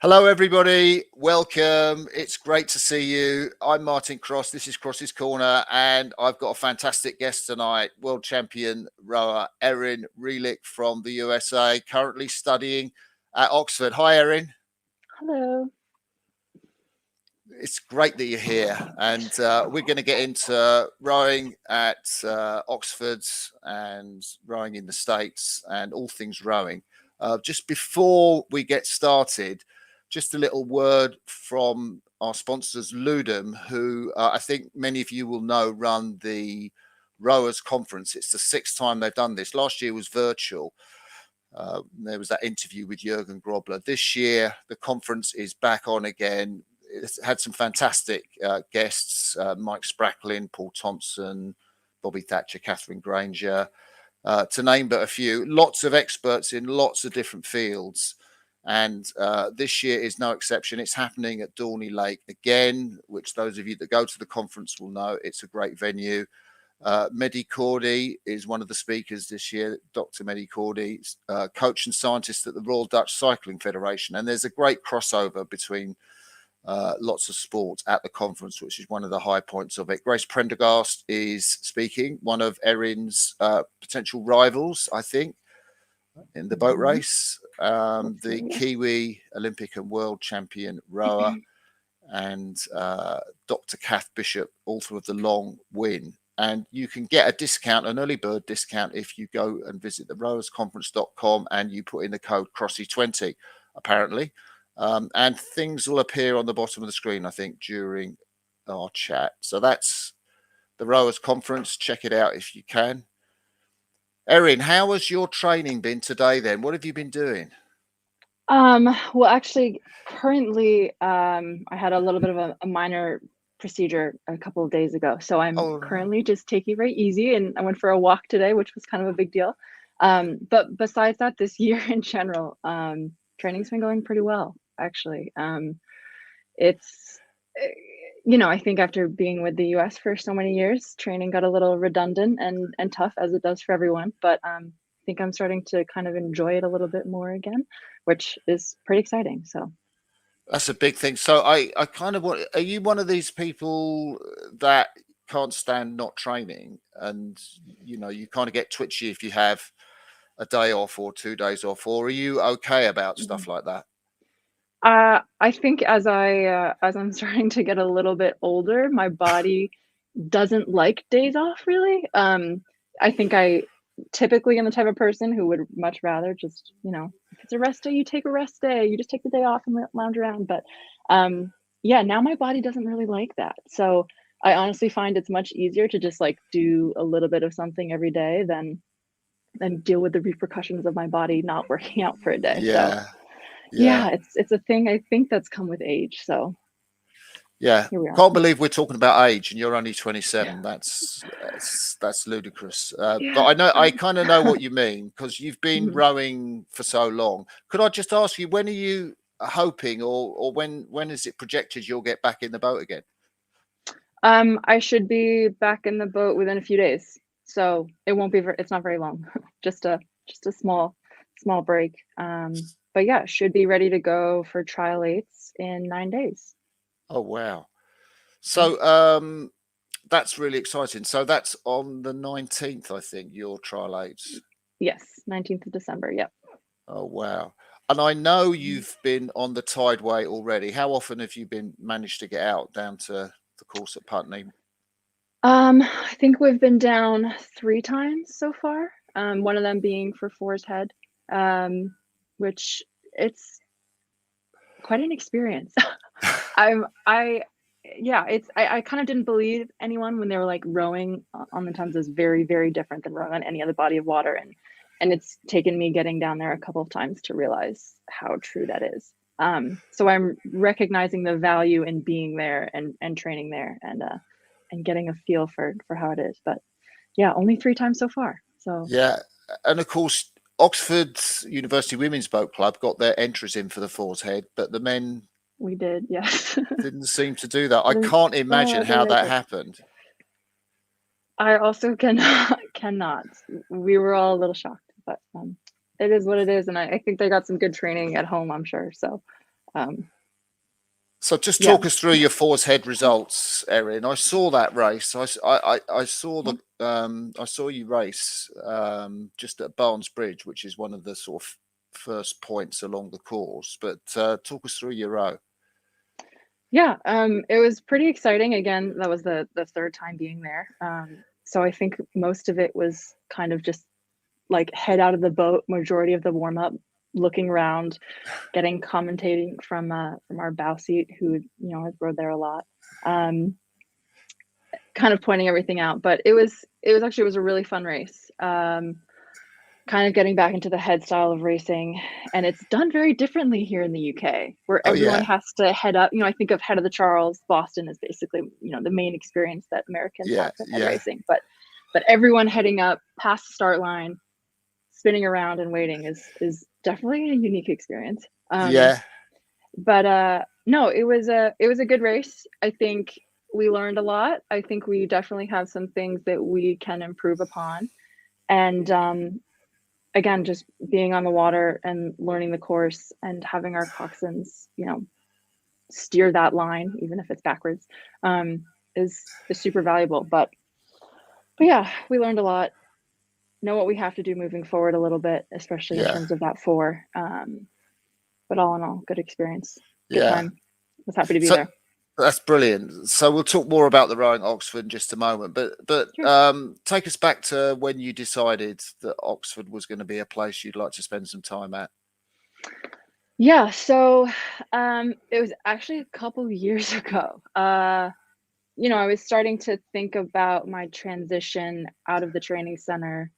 Hello, everybody. Welcome. It's great to see you. I'm Martin Cross. This is Cross's Corner, and I've got a fantastic guest tonight, world champion rower Erin Reelick from the USA, currently studying at Oxford. Hi, Erin. Hello. It's great that you're here, and we're going to get into rowing at Oxford and rowing in the States and all things rowing. Just before we get started, just a little word from our sponsors, Ludum, who I think many of you will know run the Rowers Conference. It's the sixth time they've done this. Last year was virtual. There was that interview with Jurgen Grobler. This year, the conference is back on again. It's had some fantastic guests, Mike Spracklin, Paul Thompson, Bobby Thatcher, Catherine Granger, to name but a few. Lots of experts in lots of different fields. And this year is no exception. It's happening at Dorney Lake again, which those of you that go to the conference will know it's a great venue. Mehdi Cordy is one of the speakers this year, Dr. Mehdi Cordy, coach and scientist at the Royal Dutch Cycling Federation. And there's a great crossover between lots of sports at the conference, which is one of the high points of it. Grace Prendergast is speaking, one of Erin's potential rivals, I think, in the boat race. The Kiwi Olympic and world champion rower, and Dr. Kath Bishop, author of The Long Win. And you can get a discount, an early bird discount, if you go and visit the rowersconference.com and you put in the code Crossy20, apparently. And things will appear on the bottom of the screen, I think, during our chat. So that's the Rowers Conference. Check it out if you can. Erin, how has your training been today then? What have you been doing? Well, actually, currently, I had a little bit of a minor procedure a couple of days ago. So I'm currently just taking it very easy. And I went for a walk today, which was kind of a big deal. But besides that, this year in general, training's been going pretty well, actually. It's, I think after being with the US for so many years, training got a little redundant and tough, as it does for everyone. But I think I'm starting to kind of enjoy it a little bit more again, which is pretty exciting. So that's a big thing. So I kind of want, are you one of these people that can't stand not training, and you kind of get twitchy if you have a day off or 2 days off, or are you okay about stuff like that? I think as I'm starting to get a little bit older, my body doesn't like days off really. I think I typically am the type of person who would much rather just, if it's a rest day, you take a rest day, you just take the day off and lounge around. But yeah, now my body doesn't really like that. So I honestly find it's much easier to just like do a little bit of something every day than deal with the repercussions of my body not working out for a day. Yeah. So yeah, it's a thing I think that's come with age. So yeah, can't believe we're talking about age and you're only 27. Yeah. That's ludicrous. But I kind of know what you mean, because you've been rowing for so long. Could I just ask you, when are you hoping, or when is it projected you'll get back in the boat again? I should be back in the boat within a few days, so it won't be. It's not very long. just a small break. But yeah, should be ready to go for trial 8s in 9 days. Oh wow! So that's really exciting. So that's on the 19th, I think, your trial 8s. Yes, 19th of December. Yep. Oh wow! And I know you've been on the Tideway already. How often have you managed to get out down to the course at Putney? I think we've been down 3 times so far. One of them being for Fours Head, which it's quite an experience. I kind of didn't believe anyone when they were like rowing on the Thames is very, very different than rowing on any other body of water. And it's taken me getting down there a couple of times to realize how true that is. So I'm recognizing the value in being there and training there and getting a feel for how it is. But yeah, only 3 times so far. So yeah. And of course, Oxford University Women's Boat Club got their entries in for the Fours Head, but the men we did, yes. didn't seem to do that. I can't imagine how that happened. I also cannot. We were all a little shocked, but it is what it is, and I think they got some good training at home, I'm sure. So So just Yeah. talk us through your Force Head results, Erin. I saw that race. I saw I saw you race just at Barnes Bridge, which is one of the sort of first points along the course. But talk us through your row. Yeah, it was pretty exciting. Again, that was the third time being there. So I think most of it was kind of just like head out of the boat, majority of the warm up, looking around, getting commentating from our bow seat, who has rode there a lot, kind of pointing everything out. But it was a really fun race. Kind of getting back into the head style of racing, and it's done very differently here in the UK, where everyone has to head up. I think of Head of the Charles. Boston is basically the main experience that Americans have with head racing, but everyone heading up past the start line, spinning around and waiting is definitely a unique experience. But no, it was a good race. I think we learned a lot. I think we definitely have some things that we can improve upon, and again, just being on the water and learning the course and having our coxswains steer that line, even if it's backwards, is super valuable. But yeah, we learned a lot. Know what we have to do moving forward a little bit, especially in terms of that 4. But all in all, good experience, good time. Was happy to be there. That's brilliant. So we'll talk more about the rowing Oxford in just a moment, but sure. Take us back to when you decided that Oxford was going to be a place you'd like to spend some time at. Yeah, so it was actually a couple years ago. I was starting to think about my transition out of the training center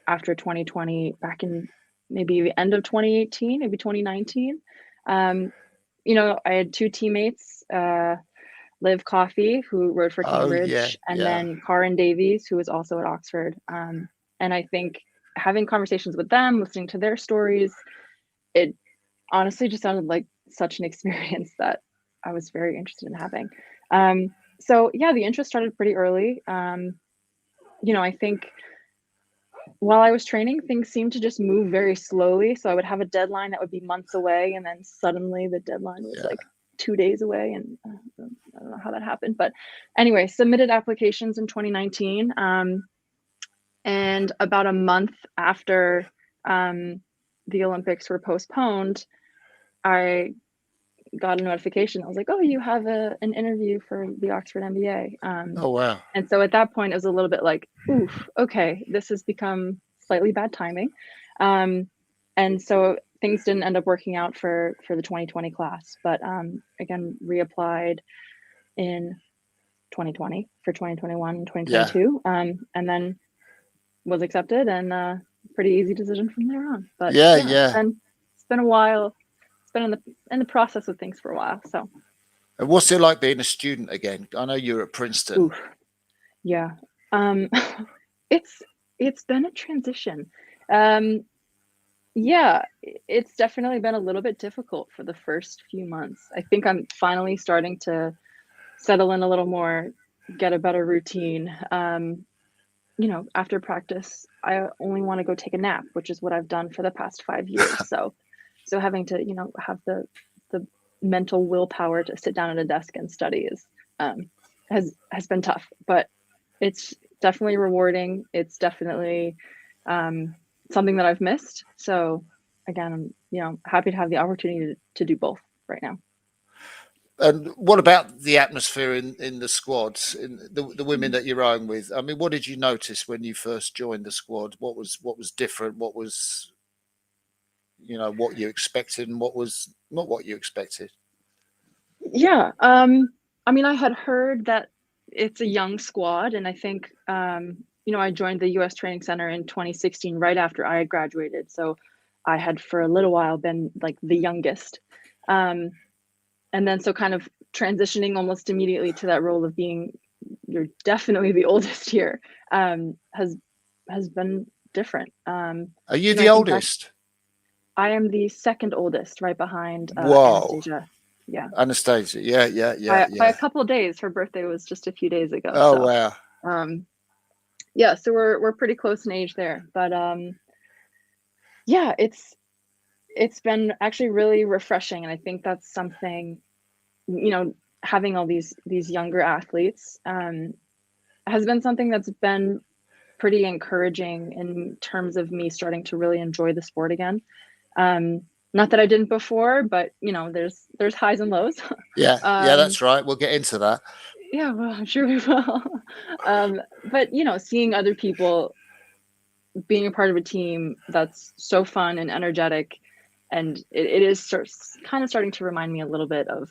after 2020, back in maybe the end of 2018, maybe 2019. I had 2 teammates, Liv Coffey, who rode for Cambridge, and then Karin Davies, who was also at Oxford. And I think having conversations with them, listening to their stories, it honestly just sounded like such an experience that I was very interested in having. So yeah, the interest started pretty early. I think while I was training, things seemed to just move very slowly. So I would have a deadline that would be months away, and then suddenly the deadline was like 2 days away, and I don't know how that happened. But anyway, submitted applications in 2019, and about a month after the Olympics were postponed, I got a notification. I was like, oh, you have an interview for the Oxford MBA. Oh, wow. And so at that point, it was a little bit like, oof, okay, this has become slightly bad timing. And so things didn't end up working out for the 2020 class, but again, reapplied in 2020 for 2021 and 2022, and then was accepted, and pretty easy decision from there on. But it's been a while. It's been in the process of things for a while. So, and what's it like being a student again? I know you're at Princeton. Oof. Yeah, it's been a transition. Yeah, it's definitely been a little bit difficult for the first few months. I think I'm finally starting to settle in a little more, get a better routine. After practice, I only want to go take a nap, which is what I've done for the past 5 years. So having to, have the mental willpower to sit down at a desk and study has been tough, but it's definitely rewarding. It's definitely something that I've missed. So again, I'm happy to have the opportunity to do both right now. And what about the atmosphere in the squads, in the women that you're rowing with? I mean, what did you notice when you first joined the squad? What was different? What was, what you expected, and what was not what you expected? Yeah. I mean, I had heard that it's a young squad, and I think, I joined the US Training Center in 2016, right after I had graduated. So I had for a little while been like the youngest. And then so kind of transitioning almost immediately to that role of being, you're definitely the oldest here, has been different. Are you the oldest? I am the second oldest, right behind Anastasia. Yeah. Anastasia. Yeah. By a couple of days. Her birthday was just a few days ago. Oh, so, wow. Yeah, so we're pretty close in age there. But yeah, It's been actually really refreshing, and I think that's something, having all these younger athletes has been something that's been pretty encouraging in terms of me starting to really enjoy the sport again. Not that I didn't before, but there's highs and lows. Yeah, that's right. We'll get into that. Yeah, well, I'm sure we will. But seeing other people being a part of a team that's so fun and energetic, and it is kind of starting to remind me a little bit of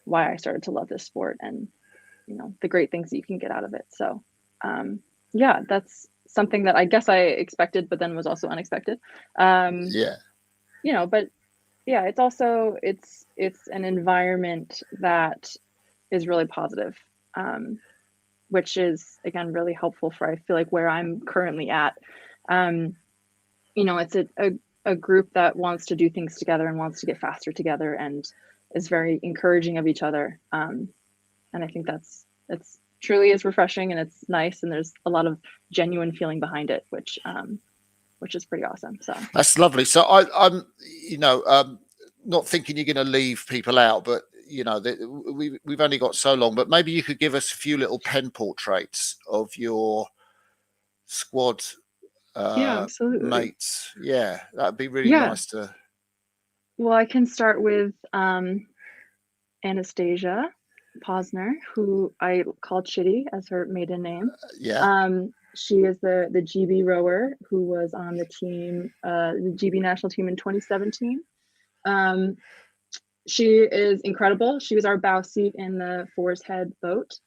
why I started to love this sport, and the great things that you can get out of it. So yeah, that's something that I guess I expected, but then was also unexpected. Yeah. But yeah, it's also it's an environment that is really positive, which is again really helpful for, I feel like, where I'm currently at. It's a group that wants to do things together and wants to get faster together and is very encouraging of each other. And I think it's truly is refreshing, and it's nice, and there's a lot of genuine feeling behind it, which is pretty awesome. So that's lovely. So I'm not thinking you're going to leave people out, but we've only got so long. But maybe you could give us a few little pen portraits of your squad yeah, absolutely. mates. Yeah, that'd be really Yeah. nice to. Well, I can start with Anastasia Posner, who I call Chitty as her maiden name. Yeah. She is the GB rower who was on the team, the GB national team in 2017. She is incredible. She was our bow seat in the Fours Head boat.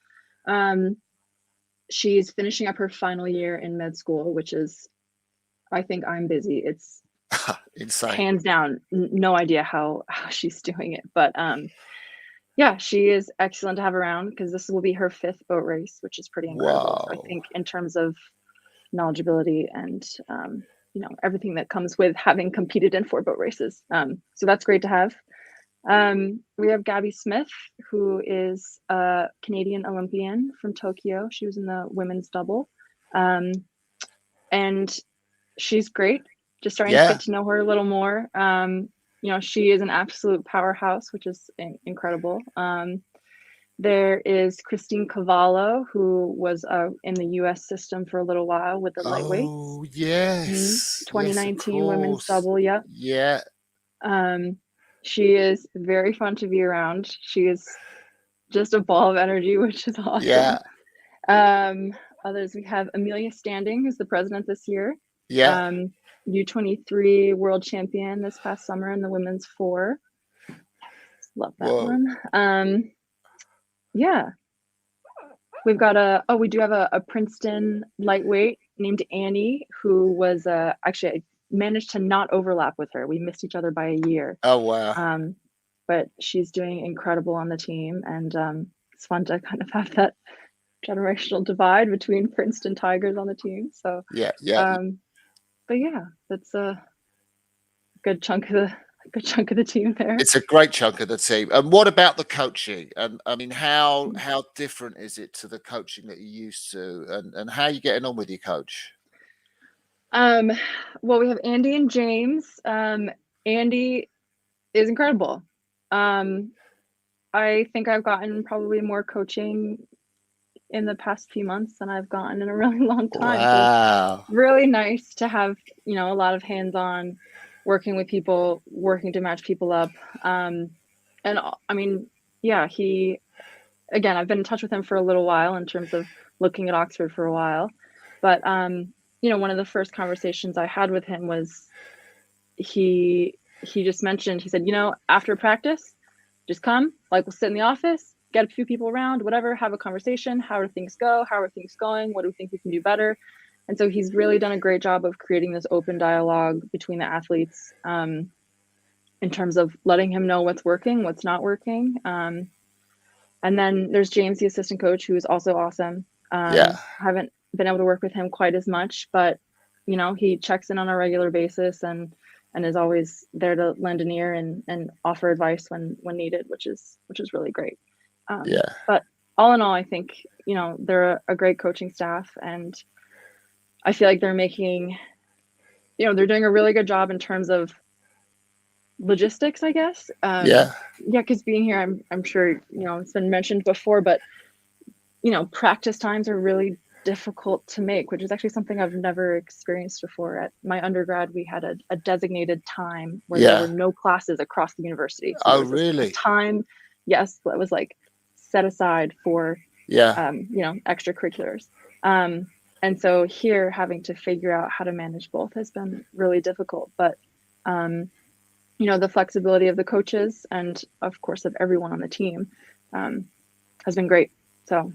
She's finishing up her final year in med school, which is, I think I'm busy. It's insane. Hands down, no idea how she's doing it. But yeah, she is excellent to have around, because this will be her 5th boat race, which is pretty incredible. So I think in terms of knowledgeability and everything that comes with having competed in 4 boat races, so that's great to have. We have Gabby Smith, who is a Canadian Olympian from Tokyo. She was in the women's double, and she's great. Just starting to get to know her a little more. She is an absolute powerhouse, which is incredible. There is Christine Cavallo, who was in the U.S. system for a little while with the lightweights. Oh, yes. 2019 yes, women's double, yeah. Yeah. She is very fun to be around. She is just a ball of energy, which is awesome. Yeah. Others, we have Amelia Standing, who's the president this year. Yeah. U23 world champion this past summer in the women's 4. Love that one. Yeah. We've got we do have a Princeton lightweight named Annie, who was actually, I managed to not overlap with her. We missed each other by a year. Oh, wow. But she's doing incredible on the team, and it's fun to kind of have that generational divide between Princeton Tigers on the team. So yeah. But yeah, that's a good chunk of the team there. It's a great chunk of the team. And what about the coaching? And I mean, how different is it to the coaching that you're used to, and how are you getting on with your coach? Well, we have Andy and James. Andy is incredible. I think I've gotten probably more coaching in the past few months than I've gotten in a really long time. Wow. So really nice to have, a lot of hands-on working with people, working to match people up. And I mean, yeah, again, I've been in touch with him for a little while in terms of looking at Oxford for a while. But, one of the first conversations I had with him was he just mentioned, he said, after practice, just come, like, we'll sit in the office, get a few people around, whatever, have a conversation. How do things go? How are things going? What do we think we can do better? And so he's really done a great job of creating this open dialogue between the athletes, in terms of letting him know what's working, what's not working. And then there's James, the assistant coach, who is also awesome. Haven't been able to work with him quite as much, but he checks in on a regular basis and is always there to lend an ear and offer advice when needed, which is really great. But all in all, I think they're a great coaching staff, and I feel like they're making they're doing a really good job in terms of logistics, I guess. Yeah. Yeah, because being here, I'm sure, it's been mentioned before, but, practice times are really difficult to make, which is actually something I've never experienced before. At my undergrad, we had a designated time where there were no classes across the university. So there was really? a time, yes, that was like set aside for, extracurriculars. And so here, having to figure out how to manage both has been really difficult. But, the flexibility of the coaches and, of course, of everyone on the team has been great. So,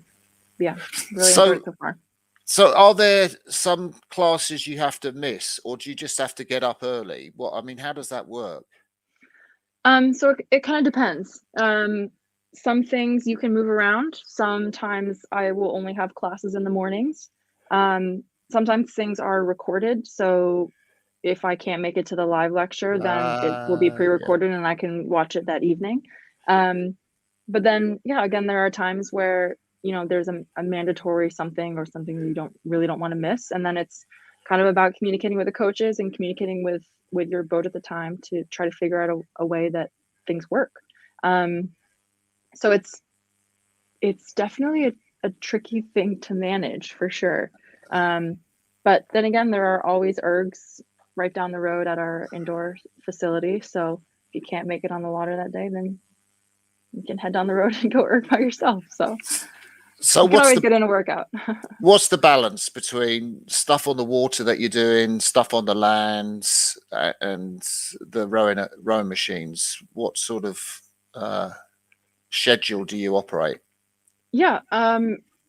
yeah, really enjoyed it so far. So are there some classes you have to miss, or do you just have to get up early? How does that work? So it kind of depends. Some things you can move around. Sometimes I will only have classes in the mornings. Sometimes things are recorded. So if I can't make it to the live lecture, then it will be pre-recorded and I can watch it that evening. But then, again, there are times where, there's a mandatory something or something you don't want to miss. And then it's kind of about communicating with the coaches and communicating with your boat at the time to try to figure out a way that things work. So it's definitely a tricky thing to manage for sure. But then again, there are always ergs right down the road at our indoor facility. So if you can't make it on the water that day, then you can head down the road and go erg by yourself. So you can always get in a workout. What's the balance between stuff on the water that you're doing, stuff on the land, and the rowing machines? What sort of schedule do you operate? Yeah,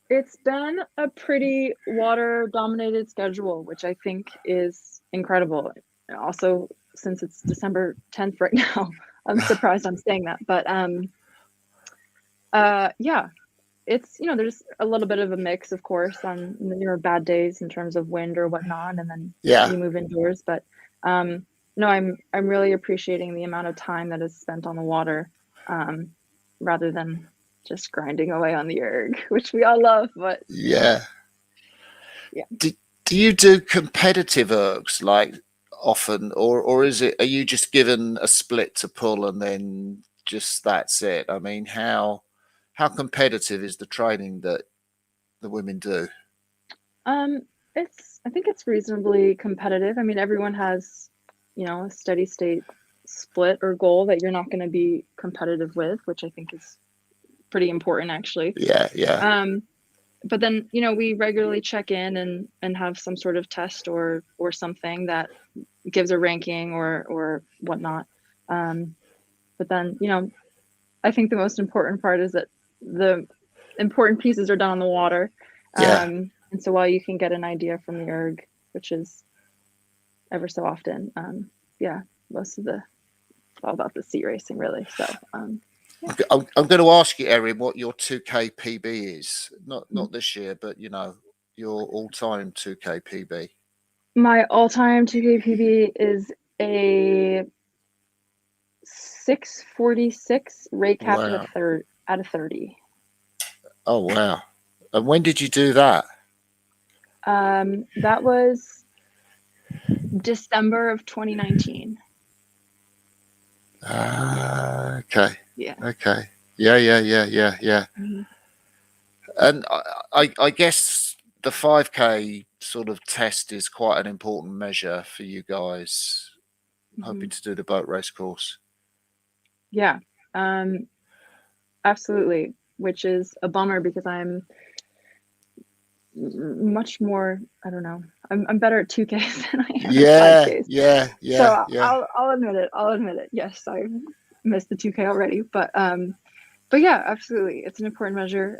it's been a pretty water-dominated schedule, which I think is incredible. Also, since it's December 10th right now, I'm surprised I'm saying that. But yeah, it's, there's a little bit of a mix, of course, on your bad days in terms of wind or whatnot, and then you move indoors. But no, I'm really appreciating the amount of time that is spent on the water, rather than just grinding away on the erg, which we all love. But yeah. Do you do competitive ergs like often, or are you just given a split to pull and then just that's it? How competitive is the training that the women do? I think it's reasonably competitive. Everyone has, a steady state split or goal that you're not going to be competitive with, which I think is pretty important, actually. Yeah. But then, we regularly check in and have some sort of test or something that gives a ranking or whatnot. But then, I think the most important part is that the important pieces are done on the water. And so while you can get an idea from the erg, which is ever so often, most of it's all about the sea racing, really. So I'm going to ask you, Erin, what your 2K PB is. Not this year, but your all-time 2K PB. My all-time 2K PB is a 6:46 rate capped out of 30. Oh wow! And when did you do that? That was December of 2019. Okay. Yeah. Okay. Yeah. Mm-hmm. And I guess the 5K sort of test is quite an important measure for you guys, hoping to do the boat race course. Yeah, absolutely. Which is a bummer because I'm much more, I don't know, I'm better at 2Ks than I am at 5Ks. Yeah. So I'll admit it. Yes, I missed the 2K already, but yeah, absolutely. It's an important measure.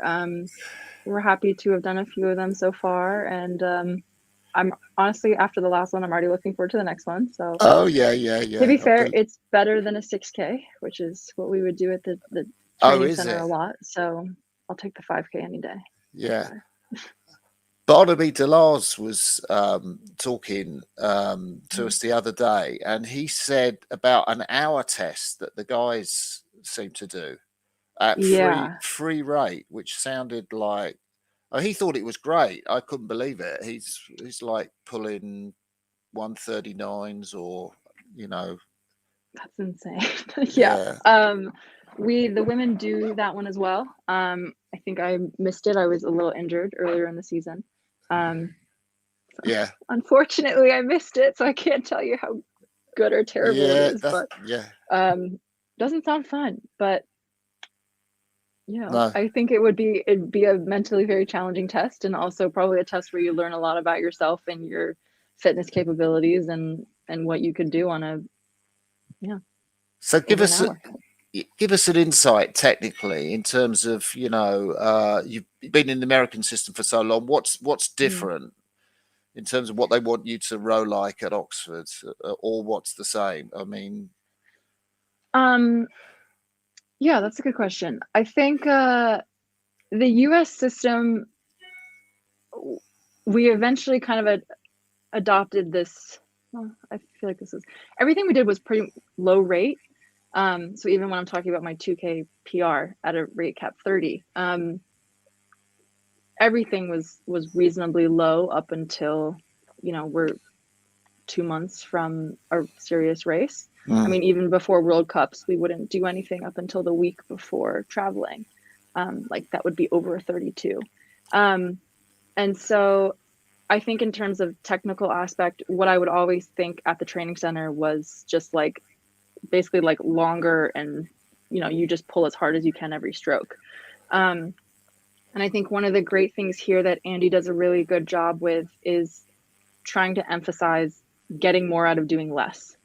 We're happy to have done a few of them so far, and I'm honestly, after the last one, I'm already looking forward to the next one. So to be fair, it's better than a 6K, which is what we would do at the training center a lot. So I'll take the 5K any day. Yeah. Barnaby Delars was talking to us the other day, and he said about an hour test that the guys seem to do at free rate, which sounded like he thought it was great. I couldn't believe it. He's like pulling 1:39s or, you know? That's insane. Yeah. The women do that one as well. I think I missed it. I was a little injured earlier in the season. Yeah. Unfortunately, I missed it, so I can't tell you how good or terrible it Yeah, is, that's but yeah. doesn't sound fun. But No. I think it'd be a mentally very challenging test, and also probably a test where you learn a lot about yourself and your fitness capabilities and what you could do on a So over an hour. give us an insight technically in terms of, you know, you've been in the American system for so long. What's different in terms of what they want you to row like at Oxford, or what's the same? I mean, Yeah, that's a good question. I think the US system, we eventually kind of adopted this. Well, I feel like everything we did was pretty low rate. So even when I'm talking about my 2K PR at a rate cap 30, everything was reasonably low up until, we're 2 months from a serious race. I mean, even before World Cups, we wouldn't do anything up until the week before traveling. Like that would be over 32. And so I think in terms of technical aspect, what I would always think at the training center was just like basically like longer, and you just pull as hard as you can every stroke. And I think one of the great things here that Andy does a really good job with is trying to emphasize getting more out of doing less.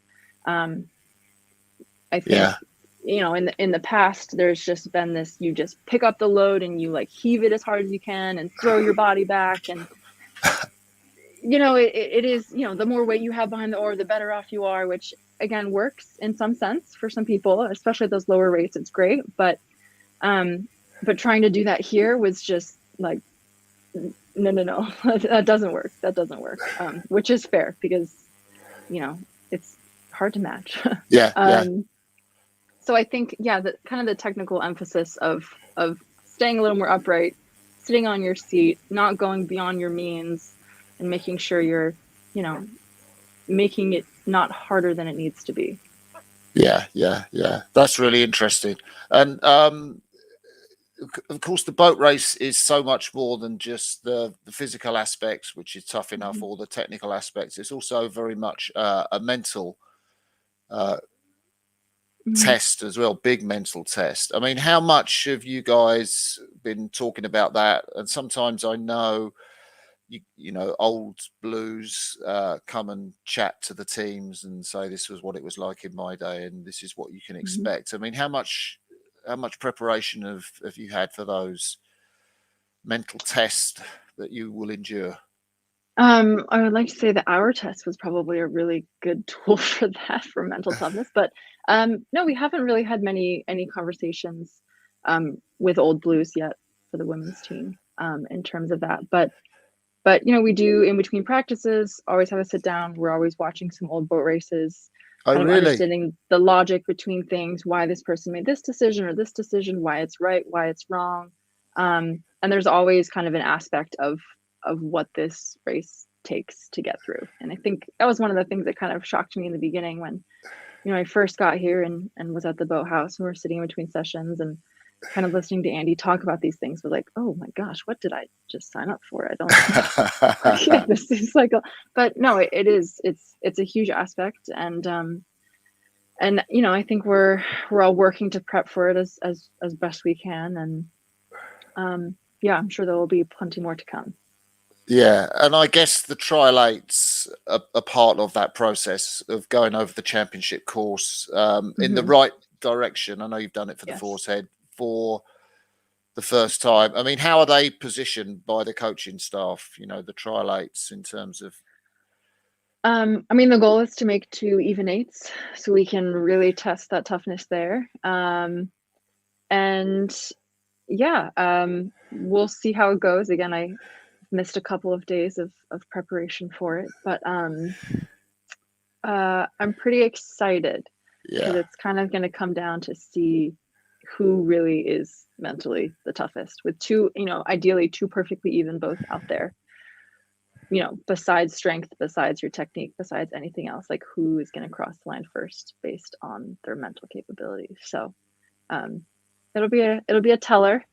I think, in the past, there's just been this, you just pick up the load and you like heave it as hard as you can and throw your body back. And, it is, the more weight you have behind the oar, the better off you are, which again works in some sense for some people, especially at those lower rates. It's great. But trying to do that here was just like, no, that doesn't work. Which is fair because, it's hard to match. yeah. So I think, the kind of the technical emphasis of staying a little more upright, sitting on your seat, not going beyond your means, and making sure you're, making it not harder than it needs to be. Yeah. That's really interesting. And of course, the boat race is so much more than just the physical aspects, which is tough enough, or the technical aspects. It's also very much a mental test as well, big mental test. I mean, how much have you guys been talking about that? And sometimes I know, you know, old blues come and chat to the teams and say, this was what it was like in my day, and this is what you can expect. I mean, how much preparation have you had for those mental tests that you will endure? I would like to say the hour test was probably a really good tool for that, for mental toughness. But no, we haven't really had any conversations with old blues yet for the women's team in terms of that. But we do in between practices always have a sit down. We're always watching some old boat races, Oh, kind of really? understanding the logic between things, why this person made this decision or this decision, why it's right, why it's wrong. And there's always kind of an aspect of what this race takes to get through. And I think that was one of the things that kind of shocked me in the beginning when, I first got here and was at the boathouse, and we were sitting in between sessions and kind of listening to Andy talk about these things, was like, oh my gosh, what did I just sign up for? I don't yeah, this is like but no, it's a huge aspect. And I think we're all working to prep for it as best we can. And yeah, I'm sure there will be plenty more to come. Yeah, and I guess the trial eight's a part of that process of going over the championship course in the right direction. I know you've done it for the Force Head for the first time. I mean, how are they positioned by the coaching staff, the trial eights in terms of? I mean, the goal is to make 2 even eights so we can really test that toughness there. And yeah, we'll see how it goes. Again, I missed a couple of days of preparation for it, but I'm pretty excited because it's kind of going to come down to see who really is mentally the toughest, with 2, ideally 2 perfectly even both out there. besides strength, besides your technique, besides anything else, like who is going to cross the line first based on their mental capabilities. So it'll be a teller.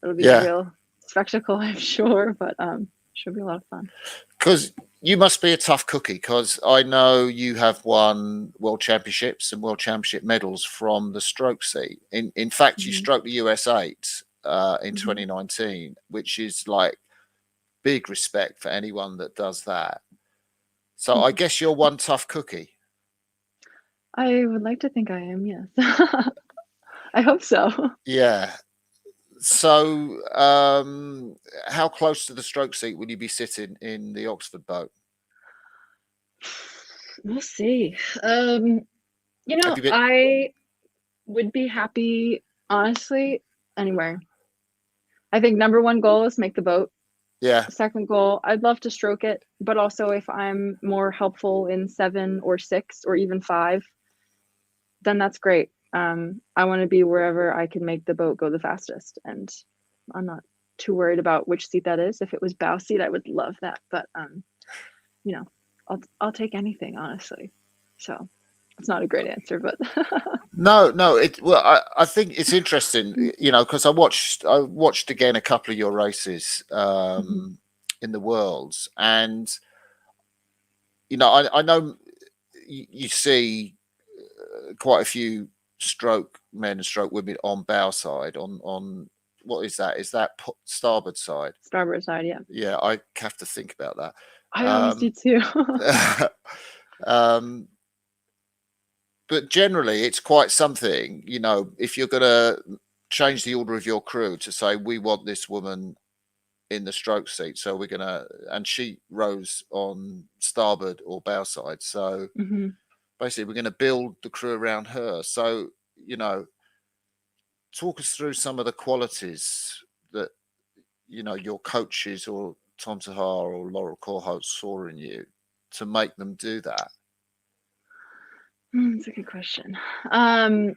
It'll be a real spectacle, I'm sure, but should be a lot of fun. Because you must be a tough cookie, because I know you have won world championships and world championship medals from the stroke seat. In fact, you stroked the US 8 in 2019, which is like big respect for anyone that does that. So I guess you're one tough cookie. I would like to think I am, yes. I hope so. Yeah. So how close to the stroke seat will you be sitting in the Oxford boat? We'll see. I would be happy, honestly, anywhere. I think number one goal is make the boat. Yeah. Second goal, I'd love to stroke it, but also if I'm more helpful in 7 or 6 or even 5, then that's great. I want to be wherever I can make the boat go the fastest, and I'm not too worried about which seat that is. If it was bow seat, I would love that, but I'll take anything, honestly. So it's not a great answer, but no. I think it's interesting, because I watched again a couple of your races in the Worlds, and I know you see quite a few stroke men and stroke women on bow side. On what is that? Is that starboard side? Starboard side, yeah. Yeah, I have to think about that. I always do too. But generally, it's quite something, if you're going to change the order of your crew to say, we want this woman in the stroke seat, so we're going to, and she rows on starboard or bow side. So basically, we're going to build the crew around her. So, talk us through some of the qualities that, your coaches or Tom Tahar or Laurel Corhote saw in you to make them do that. That's a good question. I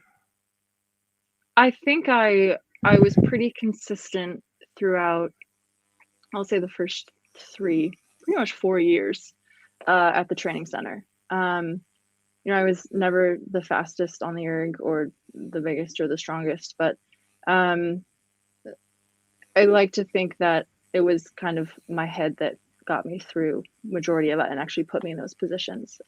think I was pretty consistent throughout, I'll say the first 3, pretty much 4 years at the training center. I was never the fastest on the erg or the biggest or the strongest, but I like to think that it was kind of my head that got me through majority of it and actually put me in those positions.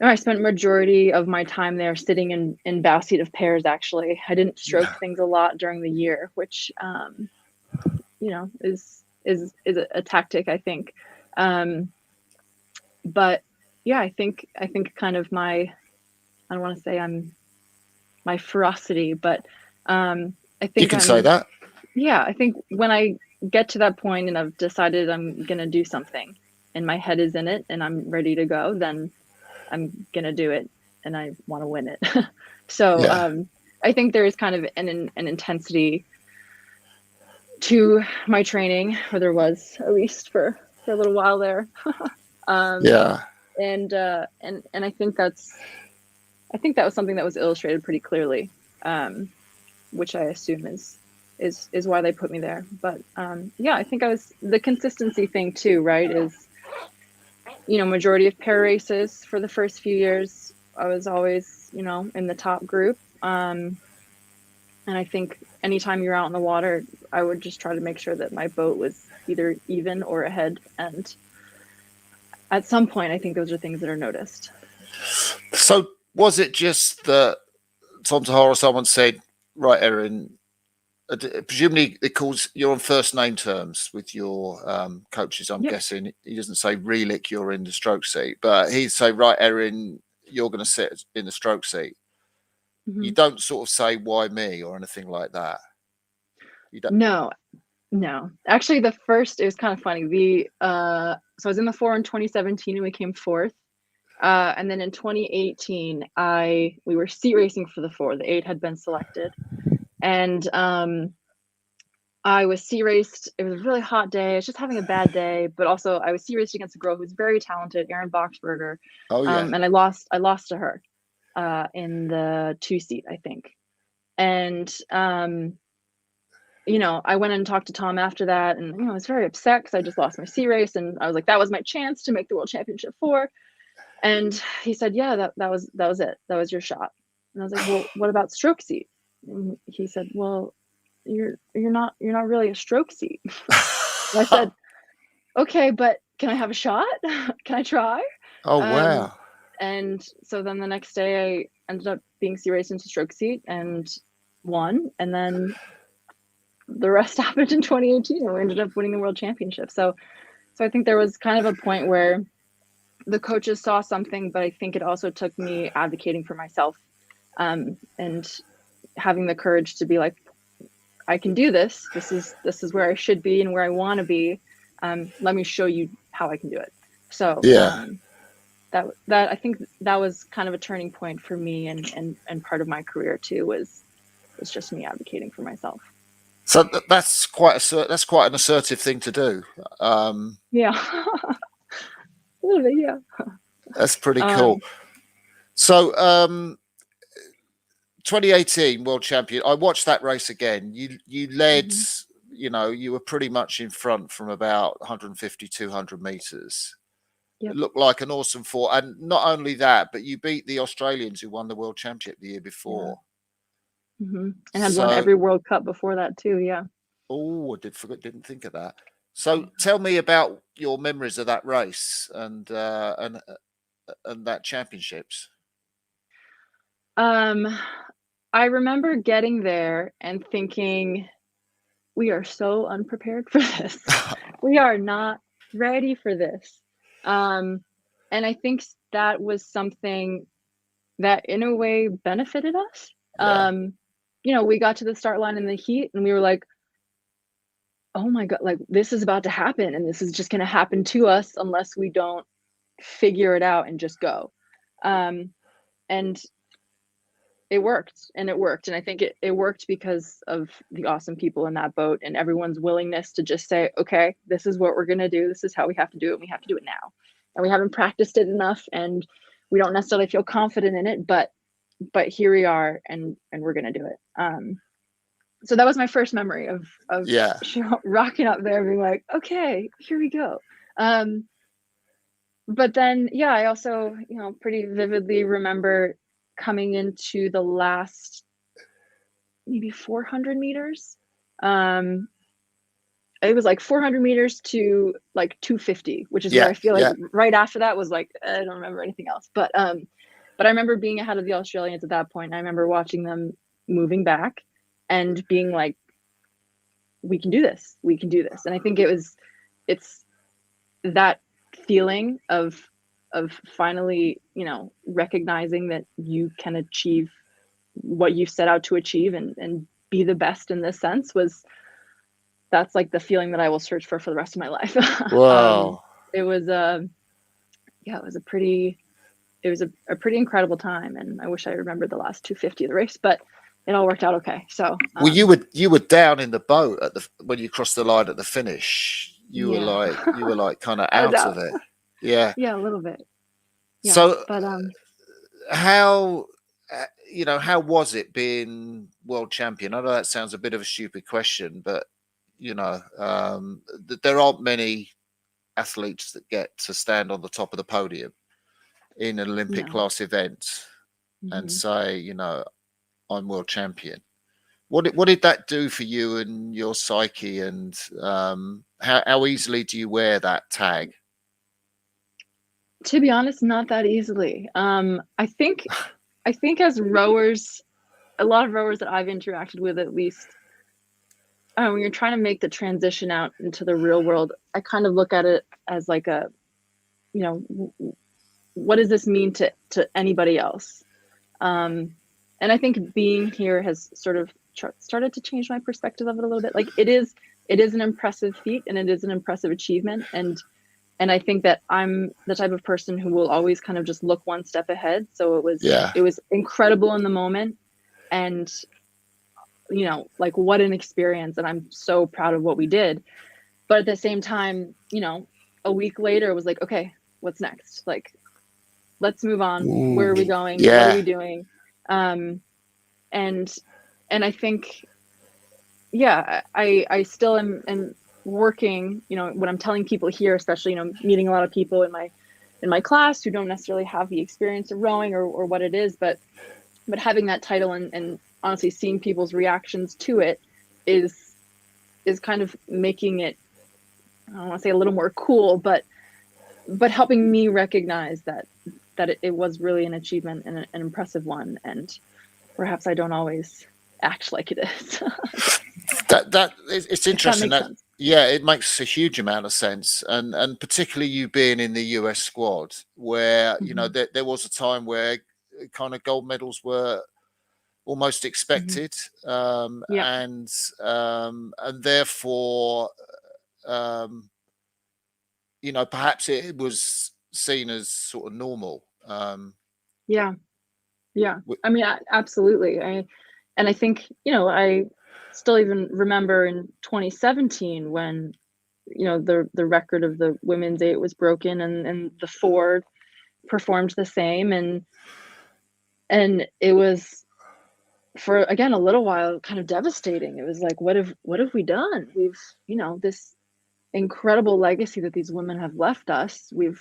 I spent majority of my time there sitting in bow seat of pairs. Actually, I didn't stroke things a lot during the year, which is a tactic, I think. But yeah, I think kind of I don't want to say my ferocity, but I think you can say that. Yeah, I think when I get to that point and I've decided I'm gonna do something, and my head is in it, and I'm ready to go, then I'm gonna do it, and I want to win it. So I think there is kind of an intensity to my training, or there was, at least for a little while there. And I think that was something that was illustrated pretty clearly, which I assume is why they put me there. But I think I was the consistency thing too, right? Is majority of pair races for the first few years, I was always, in the top group. And I think anytime you're out in the water, I would just try to make sure that my boat was either even or ahead. And at some point, I think those are things that are noticed. So was it just that Tom Tahar or someone said, right, Erin, presumably because you're on first name terms with your coaches, I'm guessing he doesn't say Reelick, you're in the stroke seat, but he'd say, right, Erin, you're going to sit in the stroke seat. You don't sort of say, why me, or anything like that. You don't. No. Actually, it was kind of funny. So I was in the 4 in 2017 and we came 4th. And then in 2018, we were seat racing for the 4. The 8 had been selected. And I was sea raced. It was a really hot day. I was just having a bad day, but also I was sea raced against a girl who's very talented, Erin Boxberger. Oh yeah. And I lost to her in the 2 seat, I think. And I went and talked to Tom after that, and I was very upset because I just lost my C race, and I was like, that was my chance to make the World Championship 4. And he said, yeah, that was it. That was your shot. And I was like, well, what about stroke seat? And he said, well, you're not really a stroke seat. And I said, okay, but can I have a shot? Can I try? Oh, wow. And so then the next day I ended up being C raced into stroke seat and won. And then the rest happened in 2018, and we ended up winning the World Championship. So I think there was kind of a point where the coaches saw something, but I think it also took me advocating for myself, and having the courage to be like, I can do this. This is where I should be and where I want to be. Let me show you how I can do it. So that I think that was kind of a turning point for me, and part of my career too was just me advocating for myself. So that's quite an assertive thing to do. Yeah, a little bit. Yeah, that's pretty cool. So 2018 World Champion. I watched that race again. You led. You were pretty much in front from about 150, 200 meters. Yep. It looked like an awesome 4. And not only that, but you beat the Australians who won the World Championship the year before. Yeah. And had won every World Cup before that too. Yeah. Oh, didn't think of that. So tell me about your memories of that race and that championships. I remember getting there and thinking, we are so unprepared for this. We are not ready for this. And I think that was something that in a way benefited us. Yeah. We got to the start line in the heat and we were like, oh my God, like this is about to happen, and this is just going to happen to us unless we don't figure it out and just go. And it worked. And I think it worked because of the awesome people in that boat and everyone's willingness to just say, okay, this is what we're going to do. This is how we have to do it. We have to do it now. And we haven't practiced it enough, and we don't necessarily feel confident in it, but here we are, and we're going to do it. So that was my first memory of rocking up there being like, okay, here we go. But then, I also, pretty vividly remember coming into the last maybe 400 meters. It was like 400 meters to like 250, which is where I feel like right after that was like, I don't remember anything else. But I remember being ahead of the Australians at that point. And I remember watching them moving back and being like, we can do this. We can do this. And I think it's that feeling of finally, recognizing that you can achieve what you set out to achieve and be the best in this sense that's like the feeling that I will search for the rest of my life. Wow. It was a pretty incredible time. And I wish I remembered the last 250 of the race, but it all worked out okay. So well, you were down in the boat when you crossed the line at the finish. You were like kind of out of it. Yeah. Yeah, a little bit. Yeah, so but how was it being world champion? I know that sounds a bit of a stupid question, but there aren't many athletes that get to stand on the top of the podium in an Olympic class event and say, I'm world champion. What did that do for you and your psyche, and how easily do you wear that tag? To be honest, not that easily. I think as rowers, a lot of rowers that I've interacted with, at least, when you're trying to make the transition out into the real world, I kind of look at it as like a, what does this mean to anybody else? And I think being here has sort of started to change my perspective of it a little bit. Like it is an impressive feat and it is an impressive achievement. And I think that I'm the type of person who will always kind of just look one step ahead. So it was incredible in the moment, and like what an experience. And I'm so proud of what we did. But at the same time, a week later it was like, okay, what's next? Like, let's move on. Ooh, where are we going? What are we doing? And I think yeah, I still am working, you know, when I'm telling people here, especially, you know, meeting a lot of people in my class who don't necessarily have the experience of rowing or what it is, but having that title and honestly seeing people's reactions to it is kind of making it, I don't want to say a little more cool, but helping me recognize that it was really an achievement and an impressive one, and perhaps I don't always act like it is. It's interesting. Yeah, it makes a huge amount of sense, and particularly you being in the US squad, where you know there was a time where kind of gold medals were almost expected, and therefore, you know, perhaps it was seen as sort of normal. Yeah. I mean, absolutely. I think, you know, I still even remember in 2017 when, you know, the record of the women's 8 was broken and the 4 performed the same, and it was, for again a little while, kind of devastating. It was like, what have we done? We've, you know, this incredible legacy that these women have left us, we've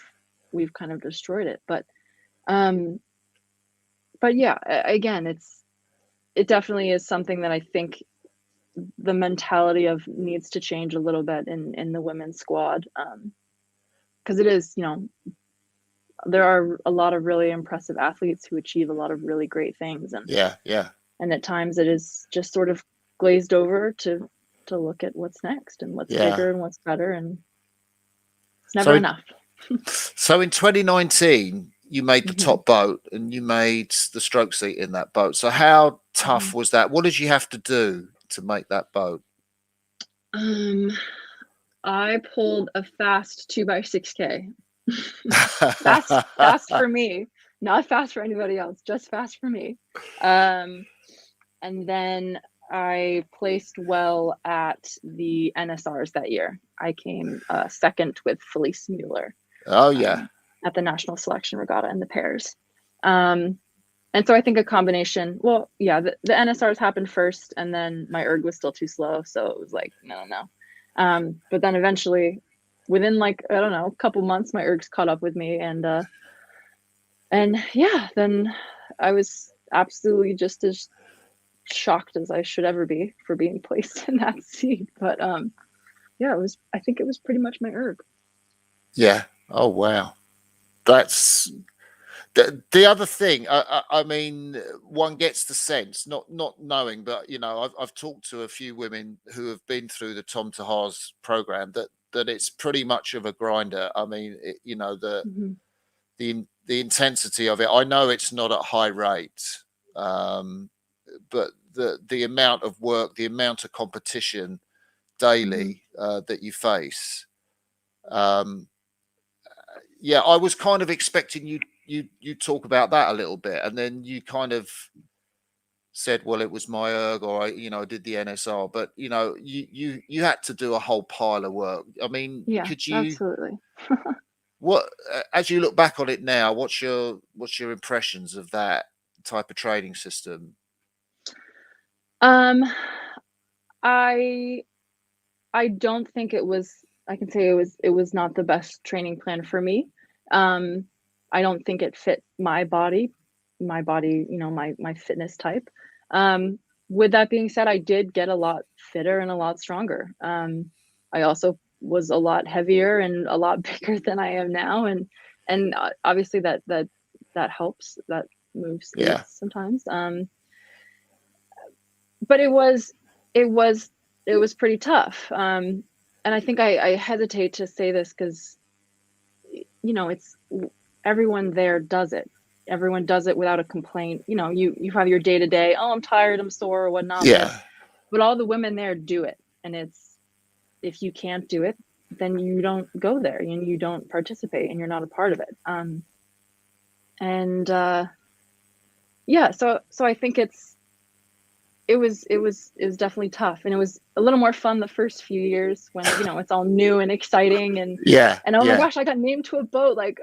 kind of destroyed it. But yeah, again, it definitely is something that I think the mentality of needs to change a little bit in the women's squad, because it is, you know, there are a lot of really impressive athletes who achieve a lot of really great things, and and at times it is just sort of glazed over to look at what's next and what's bigger and what's better, and it's never enough. So in 2019 you made the top boat and you made the stroke seat in that boat. So how tough was that? What did you have to do to make that boat? I pulled a fast 2x6K. Fast for me, not fast for anybody else, just fast for me. And then I placed well at the NSRs that year. I came second with Felice Mueller. Oh yeah. At the national selection regatta in the pairs. And so I think a combination, well, yeah, the NSRs happened first, and then my erg was still too slow, so it was like, no. But then eventually, within like, I don't know, a couple months, my ergs caught up with me, and yeah, then I was absolutely just as shocked as I should ever be for being placed in that seat. But yeah, I think it was pretty much my erg. Yeah. Oh wow. That's the other thing. I mean, one gets the sense, not knowing, but you know, I've talked to a few women who have been through the Tom Tahar's program, that it's pretty much of a grinder. I mean, you know, the intensity of it. I know it's not at high rate, but the amount of work, the amount of competition daily that you face. Yeah, I was kind of expecting you talk about that a little bit, and then you kind of said, well, it was my erg, or I did the NSR, but you know, you had to do a whole pile of work. I mean, yeah, could you absolutely. what as you look back on it now, what's your impressions of that type of training system? I don't think it was, I can say it was not the best training plan for me. I don't think it fit my body, you know, my fitness type. With that being said, I did get a lot fitter and a lot stronger. I also was a lot heavier and a lot bigger than I am now, and obviously that helps. That moves sometimes. But it was pretty tough. And I think I hesitate to say this because, you know, it's everyone there does it. Everyone does it without a complaint. You know, you have your day to day. Oh, I'm tired, I'm sore, or whatnot. Yeah. But all the women there do it, and it's, if you can't do it, then you don't go there and you don't participate and you're not a part of it. Yeah, so I think it was definitely tough, and it was a little more fun the first few years when, you know, it's all new and exciting, and oh my gosh, I got named to a boat. Like,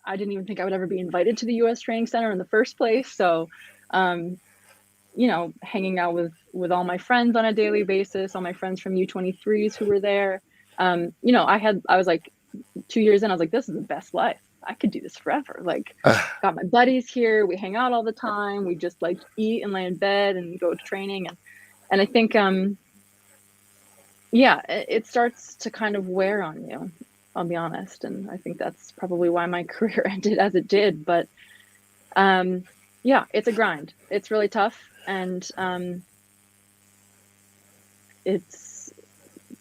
I didn't even think I would ever be invited to the US Training Center in the first place. So hanging out with all my friends on a daily basis, all my friends from U23s who were there. I was like 2 years in, I was like, this is the best life. I could do this forever. Like, got my buddies here. We hang out all the time. We just like eat and lay in bed and go to training. And I think, it starts to kind of wear on you, I'll be honest. And I think that's probably why my career ended as it did. But it's a grind. It's really tough. And it's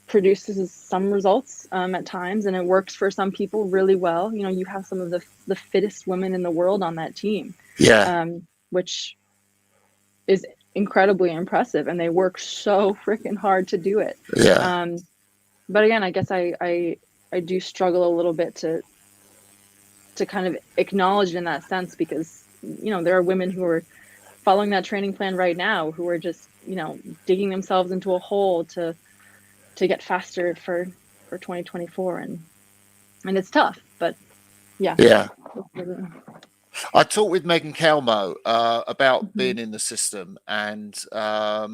produces some results at times, and it works for some people really well. You have some of the fittest women in the world on that team, which is incredibly impressive, and they work so freaking hard to do it. But again, I guess I do struggle a little bit to kind of acknowledge it in that sense, because there are women who are following that training plan right now who are just digging themselves into a hole to get faster for 2024, and it's tough, but yeah. I talked with Megan Calmo about being in the system, and I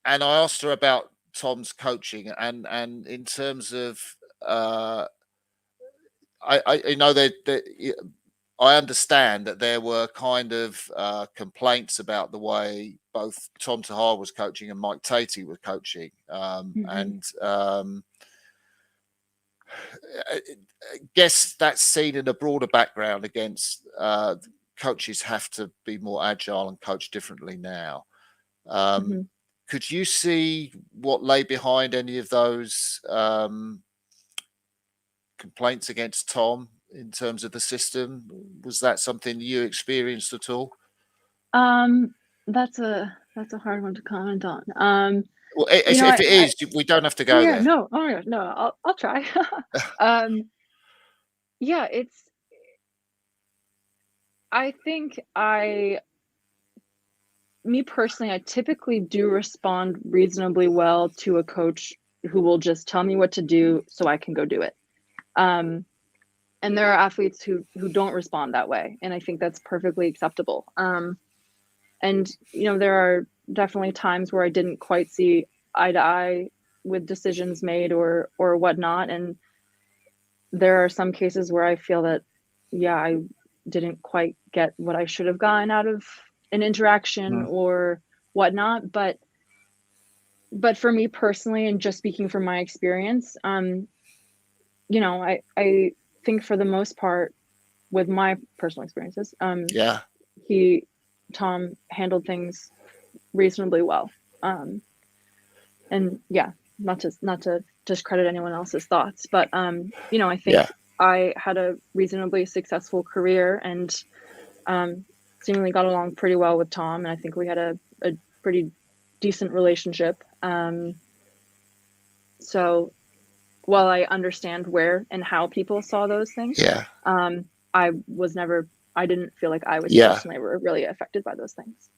asked her about Tom's coaching, and in terms of I know that I understand that there were kind of complaints about the way both Tom Tahar was coaching and Mike Tatey was coaching. And I guess that's seen in a broader background against coaches have to be more agile and coach differently now. Could you see what lay behind any of those complaints against Tom in terms of the system? Was that something you experienced at all? That's a hard one to comment on. Well, if it is, we don't have to go there. No, oh my gosh, no, I'll try. I think me personally, I typically do respond reasonably well to a coach who will just tell me what to do so I can go do it. And there are athletes who don't respond that way, and I think that's perfectly acceptable. And there are definitely times where I didn't quite see eye to eye with decisions made or whatnot, and there are some cases where I feel that I didn't quite get what I should have gotten out of an interaction or whatnot. But for me personally, and just speaking from my experience, I think for the most part, with my personal experiences, Tom handled things reasonably well. And not to discredit anyone else's thoughts, but I think I had a reasonably successful career, and seemingly got along pretty well with Tom, and I think we had a pretty decent relationship. So while I understand where and how people saw those things, I didn't feel like I was personally really affected by those things.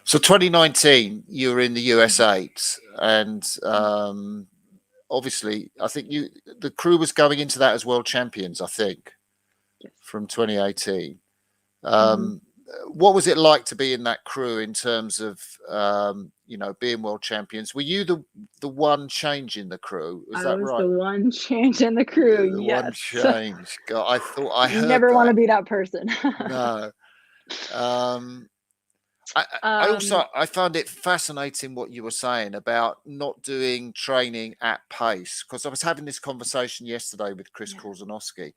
So 2019, you were in the US 8, and obviously, I think the crew was going into that as world champions, I think, from 2018. What was it like to be in that crew in terms of, being world champions? Were you the one change in the crew? Is that right? I was the one change in the crew. Yes. One change. God, I thought I heard never want to be that person. No. I found it fascinating what you were saying about not doing training at pace, because I was having this conversation yesterday with Chris Korzanowski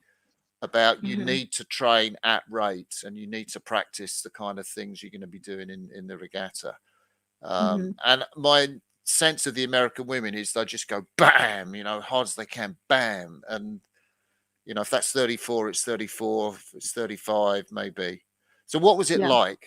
about you need to train at rate, and you need to practice the kind of things you're going to be doing in the regatta. And my sense of the American women is they just go bam, hard as they can, bam. And, if that's 34, it's 34, if it's 35, maybe. So what was it like?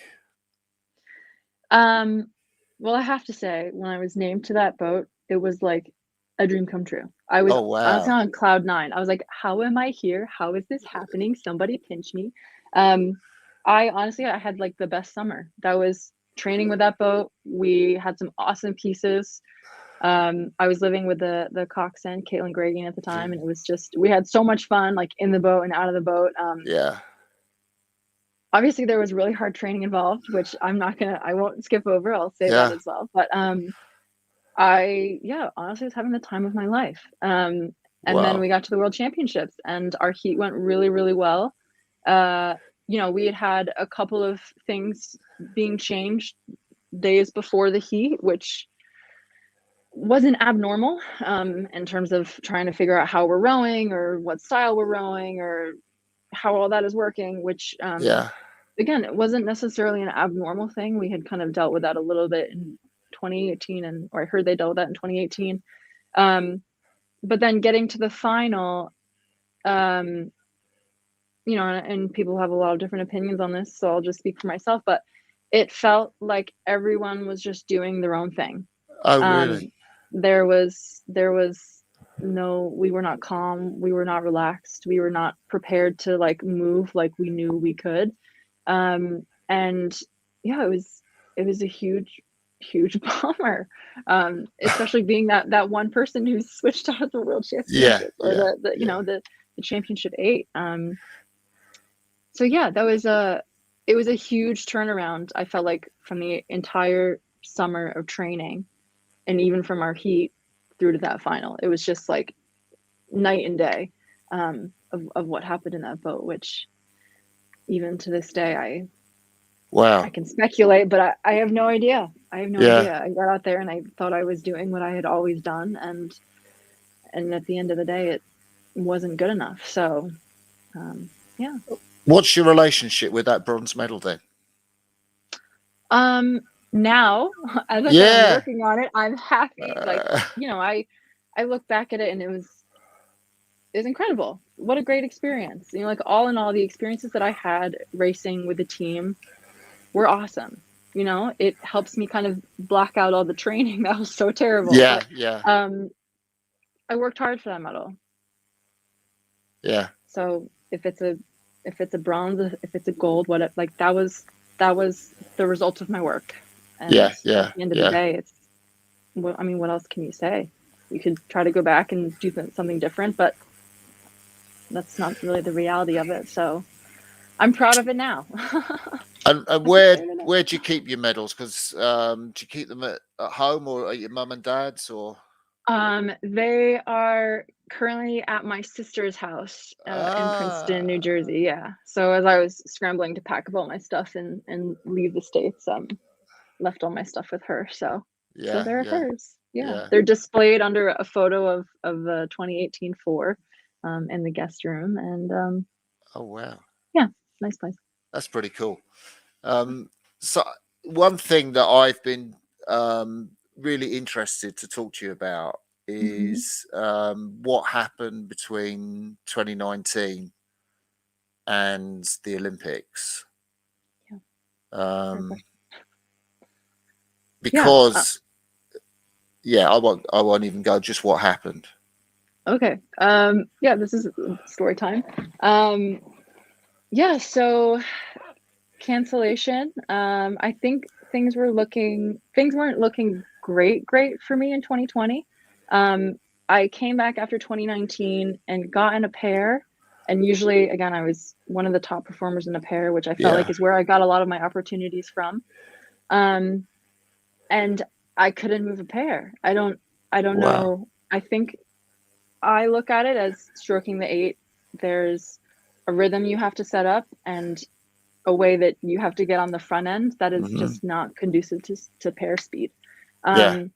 Well, I have to say, when I was named to that boat, it was like a dream come true. I was on cloud 9. I was like, how am I here? How is this happening? Somebody pinch me. I had like the best summer. That was training with that boat. We had some awesome pieces. I was living with the coxswain, Caitlin Gregan, at the time, and it was just, we had so much fun, like in the boat and out of the boat. obviously there was really hard training involved, which I won't skip over. I'll say that as well. But I honestly was having the time of my life. And then we got to the World Championships, and our heat went really, really well. We had a couple of things being changed days before the heat, which wasn't abnormal in terms of trying to figure out how we're rowing or what style we're rowing or how all that is working, which again, it wasn't necessarily an abnormal thing. We had kind of dealt with that a little bit in 2018, or I heard they dealt with that in 2018. But then getting to the final, and people have a lot of different opinions on this, so I'll just speak for myself, but it felt like everyone was just doing their own thing. Oh, really? There was no, we were not calm, we were not relaxed, we were not prepared to like move like we knew we could. And yeah, it was a huge bummer, especially being that one person who switched out of the World Championship or the Championship 8. So yeah, it was a huge turnaround. I felt like from the entire summer of training, and even from our heat through to that final, it was just like night and day of what happened in that boat, which even to this day I can speculate, but I have no idea. I have no idea. I got out there and I thought I was doing what I had always done, and at the end of the day it wasn't good enough. So yeah. What's your relationship with that bronze medal then? Now, as I'm working on it, I'm happy. I look back at it and it was incredible. What a great experience. Like all in all, the experiences that I had racing with the team were awesome. It helps me kind of block out all the training that was so terrible. I worked hard for that medal. Yeah. So if it's a bronze, if it's a gold, that was the result of my work. And at the end of the day, it's, what else can you say? You could try to go back and do something different, but that's not really the reality of it. So I'm proud of it now. And where do you keep your medals? Because do you keep them at home or at your mum and dad's, or? They are currently at my sister's house in Princeton, New Jersey. Yeah. So as I was scrambling to pack up all my stuff and leave the States, left all my stuff with her. So they're hers. Yeah. They're displayed under a photo of the 2018 4 in the guest room. And oh wow. Yeah, nice place. That's pretty cool. So one thing that I've been really interested to talk to you about is what happened between 2019 and the Olympics. Because I won't even go just what happened. Okay. This is story time. So cancellation. I think things weren't looking great for me in 2020. I came back after 2019 and got in a pair, and usually again I was one of the top performers in a pair, which I felt like is where I got a lot of my opportunities from. And I couldn't move a pair. I don't know. I think I look at it as stroking the 8. There's a rhythm you have to set up and a way that you have to get on the front end that is just not conducive to pair speed. That's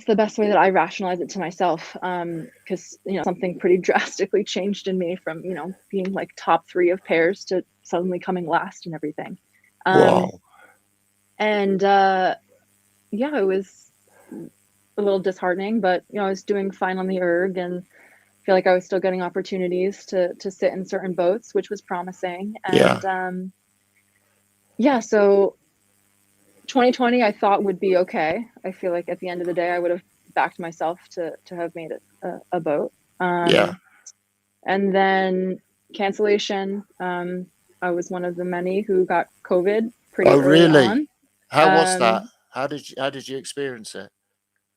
the best way that I rationalize it to myself, because something pretty drastically changed in me from being like top 3 of pairs to suddenly coming last and everything. And it was a little disheartening, but I was doing fine on the erg and feel like I was still getting opportunities to sit in certain boats, which was promising. And so 2020 I thought would be okay. I feel like at the end of the day I would have backed myself to have made it a boat. And then cancellation. I was one of the many who got COVID pretty early on. How was that? How did you experience it?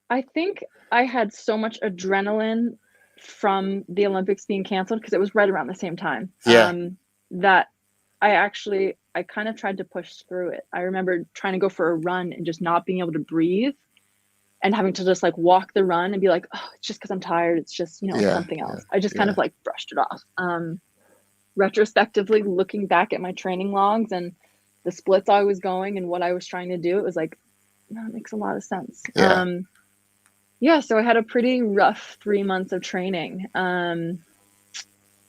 I think I had so much adrenaline from the Olympics being canceled, because it was right around the same time, that I kind of tried to push through it. I remember trying to go for a run and just not being able to breathe and having to just like walk the run and be like, oh, it's just because I'm tired. It's just, it's something else. I just kind of like brushed it off. Retrospectively, looking back at my training logs and the splits I was going and what I was trying to do, it was like, no, it makes a lot of sense. So I had a pretty rough 3 months of training.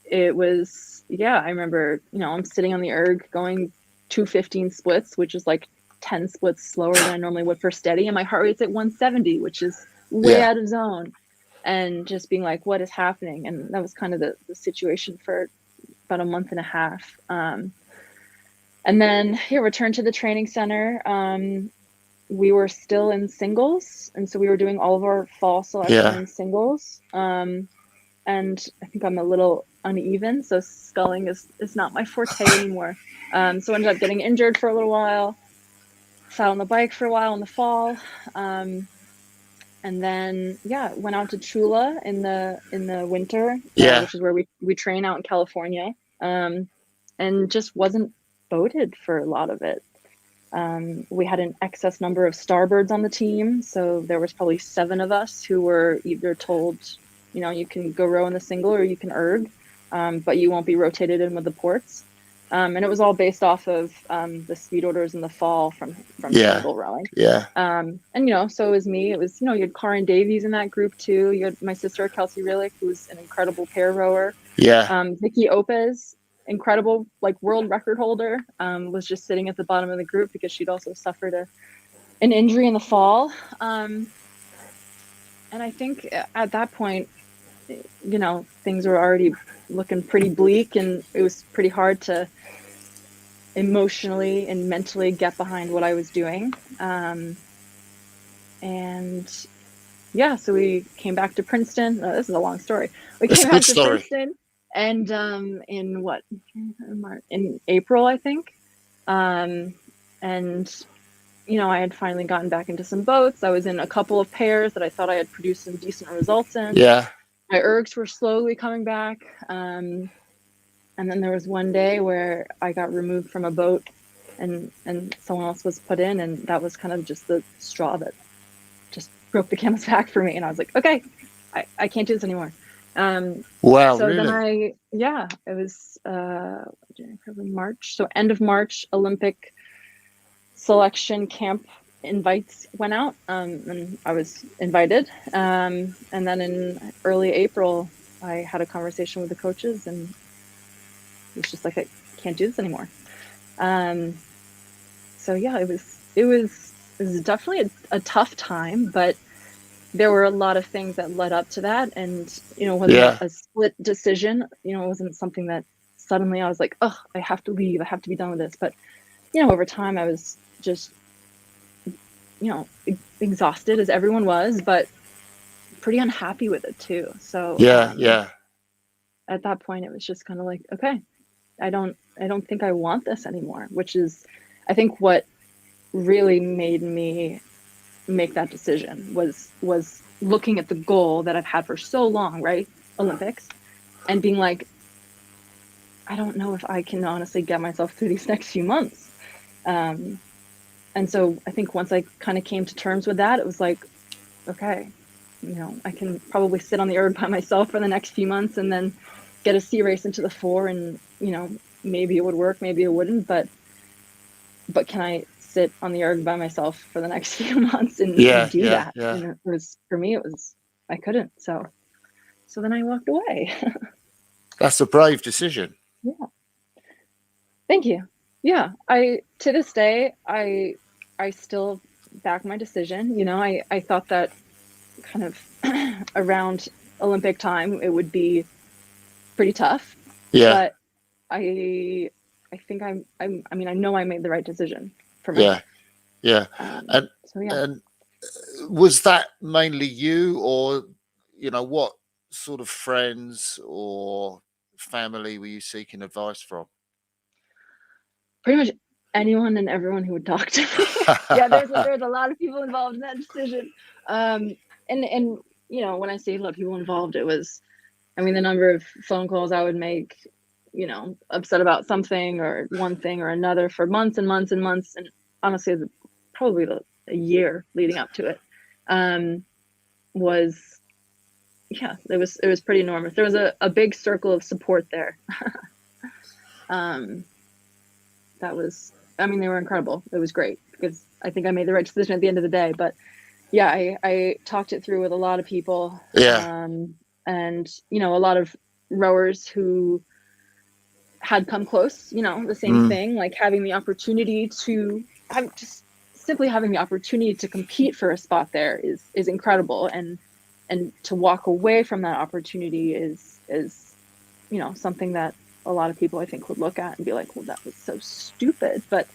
It was, I remember, I'm sitting on the erg going 215 splits, which is like 10 splits slower than I normally would for steady. And my heart rate's at 170, which is way out of zone. And just being like, what is happening? And that was kind of the situation for about a month and a half. And then returned to the training center. We were still in singles. And so we were doing all of our fall selection in singles. And I think I'm a little uneven. So sculling is not my forte anymore. So I ended up getting injured for a little while, sat on the bike for a while in the fall. And then, went out to Chula in the winter, which is where we train out in California, and just wasn't boated for a lot of it. We had an excess number of starbirds on the team, so there was probably 7 of us who were either told, you can go row in the single or you can erg, but you won't be rotated in with the ports. And it was all based off of the speed orders in the fall from single rowing. And so it was me. It was, you had Karin Davies in that group too. You had my sister Kelsey Reelick, who's an incredible pair rower. Vicky Opez, incredible like world record holder, was just sitting at the bottom of the group because she'd also suffered an injury in the fall. And I think at that point, things were already looking pretty bleak, and it was pretty hard to emotionally and mentally get behind what I was doing. So we came back to Princeton. This is a long story. We came back to Princeton, and in April, I think. I had finally gotten back into some boats. I was in a couple of pairs that I thought I had produced some decent results in. My ergs were slowly coming back. And then there was one day where I got removed from a boat and someone else was put in, and that was kind of just the straw that just broke the camel's back for me. And I was like, okay, I can't do this anymore. Wow. So really? Then it was probably March. So end of March, Olympic selection camp invites went out, and I was invited. And then in early April, I had a conversation with the coaches, and it was just like, I can't do this anymore. It was definitely a tough time, but there were a lot of things that led up to that. And, it wasn't a split decision. It wasn't something that suddenly I was like, oh, I have to leave. I have to be done with this. But, over time I was just, exhausted as everyone was, but pretty unhappy with it too. So at that point it was just kind of like, okay, I don't think I want this anymore, which is, I think, what really made me make that decision was looking at the goal that I've had for so long, right? Olympics, and being like, I don't know if I can honestly get myself through these next few months. And so I think once I kind of came to terms with that, it was like, okay, I can probably sit on the erg by myself for the next few months and then get a sea race into the 4, and, maybe it would work, maybe it wouldn't, but can I sit on the erg by myself for the next few months and do that? And it was, for me, I couldn't. So then I walked away. That's a brave decision. Yeah. Thank you. Yeah. To this day, I still back my decision. I thought that kind of around Olympic time, it would be pretty tough. But I think I know I made the right decision for me. And was that mainly you, or what sort of friends or family were you seeking advice from? Pretty much anyone and everyone who would talk to me. There's a lot of people involved in that decision. And when I say a lot of people involved, it was, the number of phone calls I would make, upset about something or one thing or another for months and months and months, and honestly, probably a year leading up to it, was it was pretty enormous. There was a big circle of support there. That was, I mean, they were incredible. It was great because I think I made the right decision at the end of the day. But yeah, I talked it through with a lot of people. Yeah. And a lot of rowers who had come close, the same thing, like having the opportunity to simply having the opportunity to compete for a spot there is incredible. And to walk away from that opportunity is something that a lot of people I think would look at and be like, well, that was so stupid. But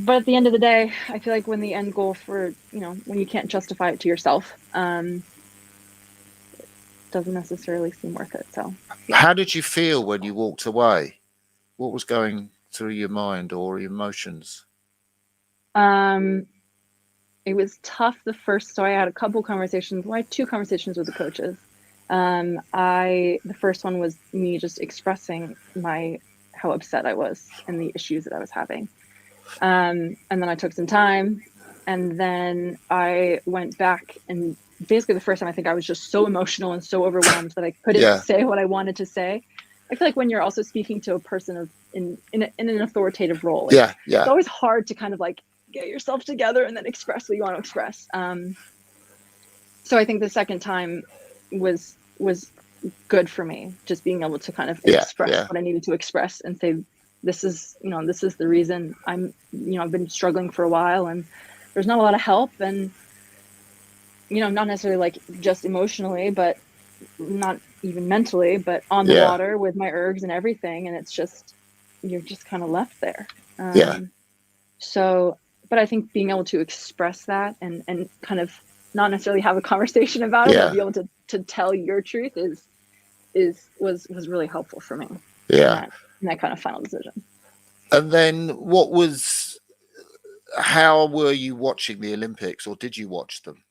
at the end of the day, I feel like when the end goal for, when you can't justify it to yourself, it doesn't necessarily seem worth it. So yeah. How did you feel when you walked away? What was going through your mind or your emotions? It was tough so I had a couple conversations. Well, I had 2 conversations with the coaches. The first one was me just expressing how upset I was and the issues that I was having. And then I took some time, and then I went back, and basically the first time I think I was just so emotional and so overwhelmed that I couldn't say what I wanted to say. I feel like when you're also speaking to a person in an authoritative role, it's always hard to kind of like get yourself together and then express what you want to express. So I think the second time was good for me, just being able to kind of express what I needed to express and say, this is the reason I've been struggling for a while, and there's not a lot of help, and not necessarily like just emotionally, but not even mentally, but on the water with my ergs and everything, and it's just you're just kind of left there. So, but I think being able to express that and kind of not necessarily have a conversation about it, but be able to tell your truth was really helpful for me. In that kind of final decision. And then how were you watching the Olympics, or did you watch them?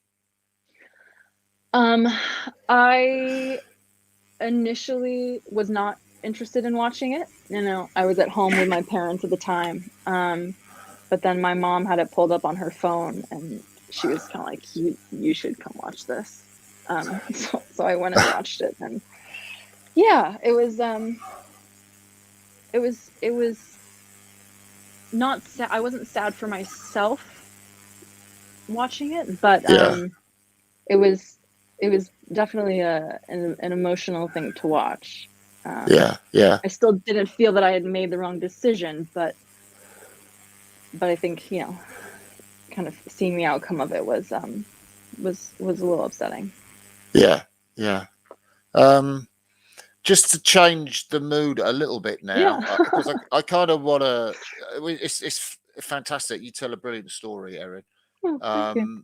I initially was not interested in watching it. I was at home with my parents at the time. But then my mom had it pulled up on her phone, and she was kind of like, you should come watch this. So I went and watched it, and yeah, it was not sad. I wasn't sad for myself watching it, but it was definitely an emotional thing to watch. I still didn't feel that I had made the wrong decision, but I think kind of seeing the outcome of it was a little upsetting. Just to change the mood a little bit now, because I kind of want to. It's fantastic. You tell a brilliant story, Erin. Thank you.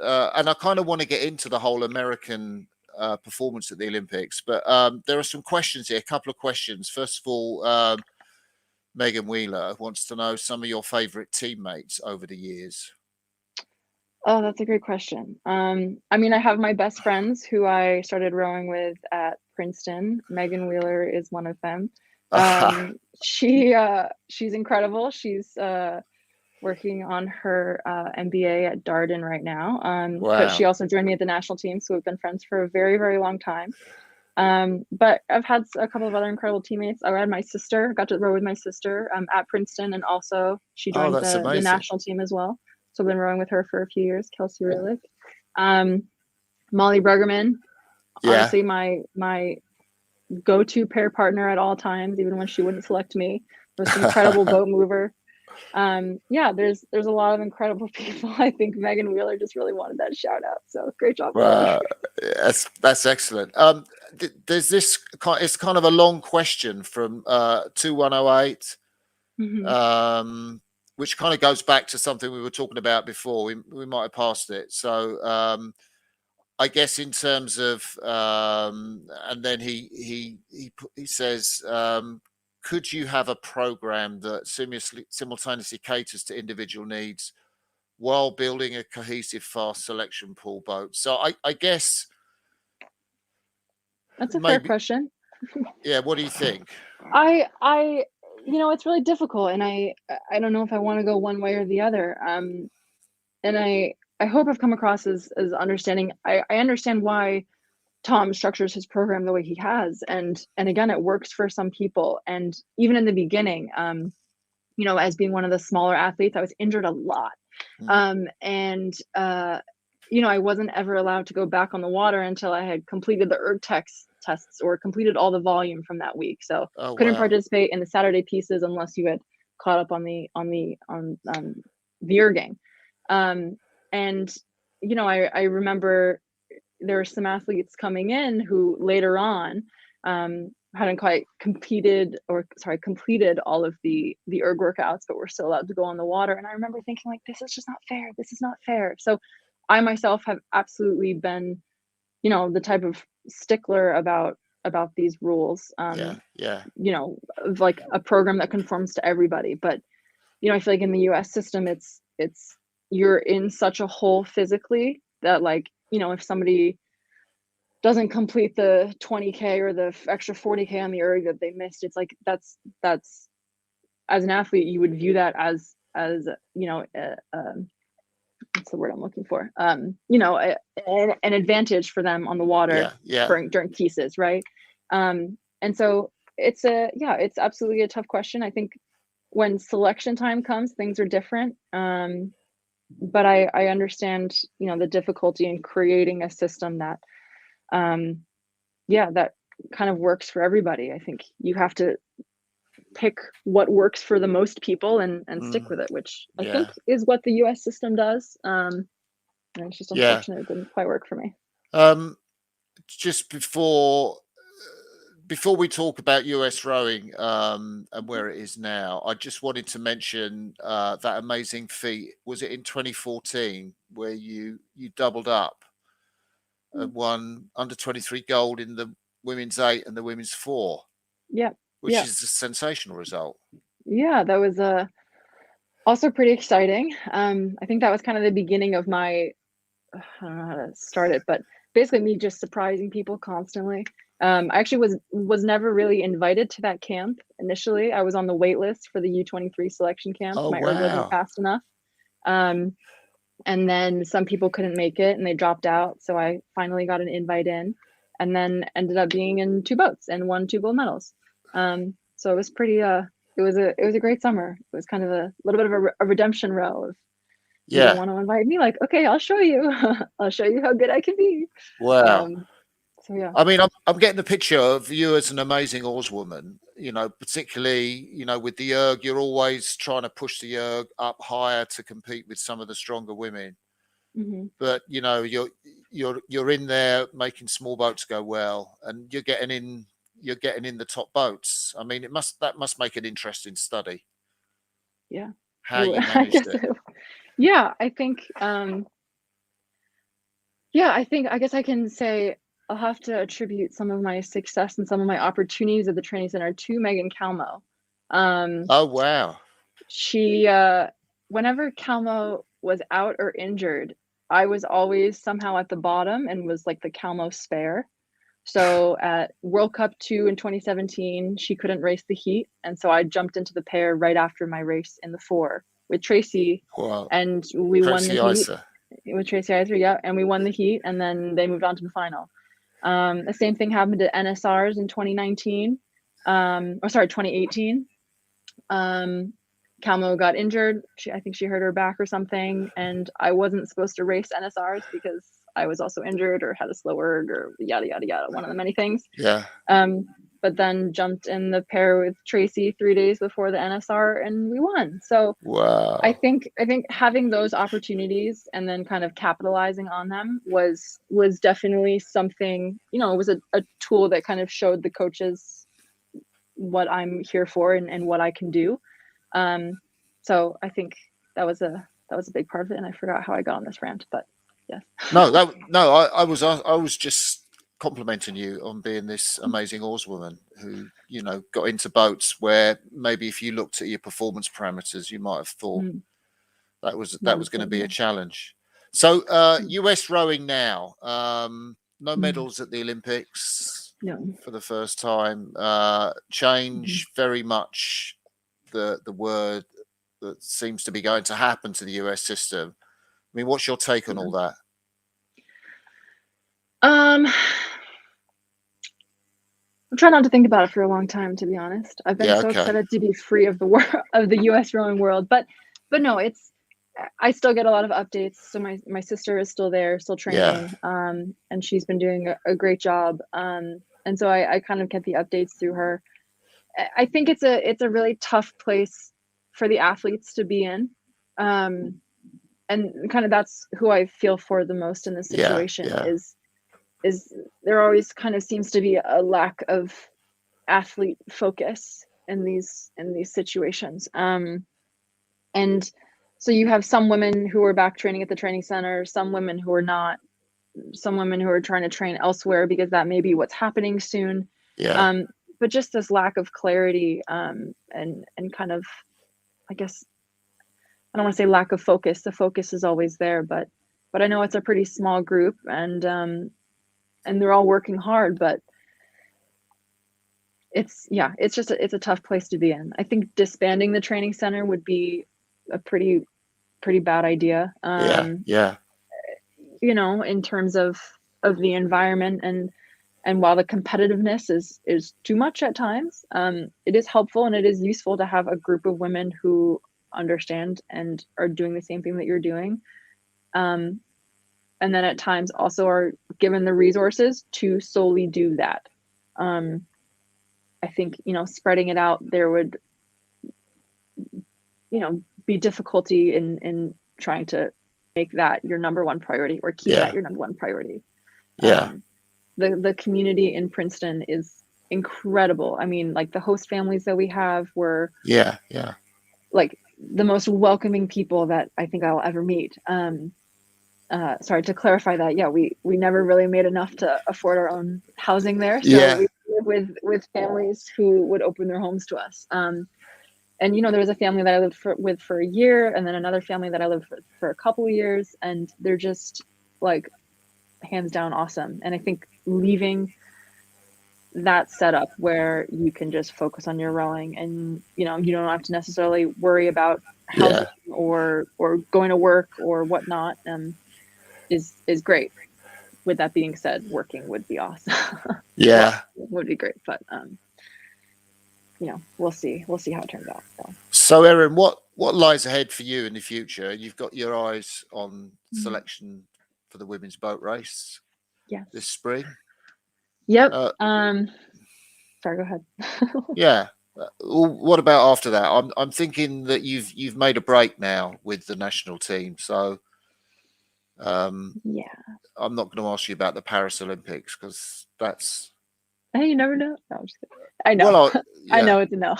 And I kind of want to get into the whole American performance at the Olympics, but there are some questions here. A couple of questions. First of all, Megan Wheeler wants to know some of your favorite teammates over the years. Oh, that's a great question. I mean, I have my best friends who I started rowing with at Princeton. Megan Wheeler is one of them. She's incredible. She's working on her MBA at Darden right now. But she also joined me at the national team, so we've been friends for a very, very long time. But I've had a couple of other incredible teammates. I got to row with my sister at Princeton, and also she joined the national team as well. So I've been rowing with her for a few years, Kelsey Reelick. Molly Bruggerman, honestly, my go-to pair partner at all times, even when she wouldn't select me. Most incredible boat mover. There's a lot of incredible people. I think Megan Wheeler just really wanted that shout out. So great job. That's excellent. There's this, it's kind of a long question from 2108. Which kind of goes back to something we were talking about before. We might have passed it. So I guess in terms of, and then he says, could you have a program that simultaneously caters to individual needs while building a cohesive, fast selection pool boat? So I guess that's a fair question. Yeah. What do you think? It's really difficult, and I don't know if I want to go one way or the other. And I hope I've come across as understanding. I understand why Tom structures his program the way he has, and again, it works for some people. And even in the beginning, as being one of the smaller athletes, I was injured a lot. I wasn't ever allowed to go back on the water until I had completed the erg tests or completed all the volume from that week. So couldn't participate in the Saturday pieces unless you had caught up on the erging. I remember there were some athletes coming in who later on hadn't quite completed all of the erg workouts, but were still allowed to go on the water. And I remember thinking, like, this is just not fair. This is not fair. So I myself have absolutely been, the type of stickler about these rules. Like a program that conforms to everybody. But I feel like in the US system, it's you're in such a hole physically that, like, if somebody doesn't complete the 20K or the extra 40K on the erg that they missed, it's like that's as an athlete, you would view that as what's the word I'm looking for? An advantage for them on the water during pieces, right? And so it's absolutely a tough question. I think when selection time comes, things are different. But I understand, the difficulty in creating a system that, that kind of works for everybody. I think you have to pick what works for the most people and stick with it, which I think is what the US system does. And it's just unfortunate it didn't quite work for me. Just before we talk about US rowing and where it is now, I just wanted to mention that amazing feat. Was it in 2014 where you doubled up and won under 23 gold in the women's 8 and the women's 4? Yeah. Which is a sensational result. Yeah, that was also pretty exciting. I think that was kind of the beginning of my, I don't know how to start it, but basically me just surprising people constantly. I actually was never really invited to that camp initially. I was on the wait list for the U23 selection camp. My erg wasn't fast enough. And then some people couldn't make it and they dropped out. So I finally got an invite in, and then ended up being in 2 boats and won 2 gold medals. So it was pretty, it was a great summer. It was kind of a little bit of a redemption row of, you don't want to invite me, like, okay, I'll show you. I'll show you how good I can be. Wow. So yeah. I mean, I'm getting the picture of you as an amazing oarswoman, particularly, with the erg, you're always trying to push the erg up higher to compete with some of the stronger women. But, you're in there making small boats go well, and you're getting in the top boats. I mean, that must make an interesting study. Yeah. How you managed it. Yeah, I think, I guess I can say I'll have to attribute some of my success and some of my opportunities at the training center to Megan Calmo. Oh, wow. She, whenever Calmo was out or injured, I was always somehow at the bottom and was like the Calmo spare. So at World Cup 2 in 2017, she couldn't race the heat. And so I jumped into the pair right after my race in the 4 with Tracy. Wow. And we won the heat with Tracy Iser. Yeah. And we won the heat, and then they moved on to the final. The same thing happened at NSRs in 2019. 2018. Calmo got injured. I think she hurt her back or something. And I wasn't supposed to race NSRs because I was also injured or had a slow erg or yada, yada, yada, one of the many things. Yeah. But then jumped in the pair with Tracy 3 days before the NSR and we won. So wow. I think having those opportunities and then kind of capitalizing on them was definitely something, it was a tool that kind of showed the coaches what I'm here for and what I can do. So I think that was a big part of it. And I forgot how I got on this rant, but yes. I was just complimenting you on being this amazing oarswoman who, got into boats where maybe if you looked at your performance parameters, you might have thought that was going to be a challenge. So US rowing now, no medals at the Olympics. No. for the first time. Change very much the word that seems to be going to happen to the US system. I mean, what's your take on all that? I'm trying not to think about it for a long time, to be honest. I've been so excited to be free of the world, of the US rowing world, but no, I still get a lot of updates. So my sister is still there, still training, and she's been doing a great job. And so I kind of get the updates through her. I think it's a really tough place for the athletes to be in. And kind of that's who I feel for the most in this situation is there always kind of seems to be a lack of athlete focus in these situations. And so you have some women who are back training at the training center, some women who are not, some women who are trying to train elsewhere because that may be what's happening soon. But just this lack of clarity, and kind of, I guess, I don't want to say lack of focus. The focus is always there, but I know it's a pretty small group, and they're all working hard, but it's a tough place to be in. I think disbanding the training center would be a pretty bad idea. You know, in terms of the environment, and while the competitiveness is too much at times, it is helpful and it is useful to have a group of women who understand and are doing the same thing that you're doing. And then at times also are given the resources to solely do that. I think, you know, spreading it out, there would, you know, be difficulty in trying to make that your number one priority or keep that your number one priority. The community in Princeton is incredible. I mean, like the host families that we have were like the most welcoming people that I think I'll ever meet. Sorry, to clarify that, we never really made enough to afford our own housing there. So we live with families who would open their homes to us. And, you know, there was a family that I lived with for a year, and then another family that I lived for a couple of years, and they're just like hands down awesome. And I think leaving that setup where you can just focus on your rowing, and, you know, you don't have to necessarily worry about housing or going to work or whatnot, is great. With that being said, working would be awesome. Would be great, but you know, we'll see how it turns out. So Erin, what lies ahead for you in the future? You've got your eyes on selection for the women's boat race this spring. Sorry, go ahead. What about after that? I'm thinking that you've made a break now with the national team, so I'm not going to ask you about the Paris Olympics because that's. Hey, you never know. No, I'm just kidding. I know. Well, I know it's a no.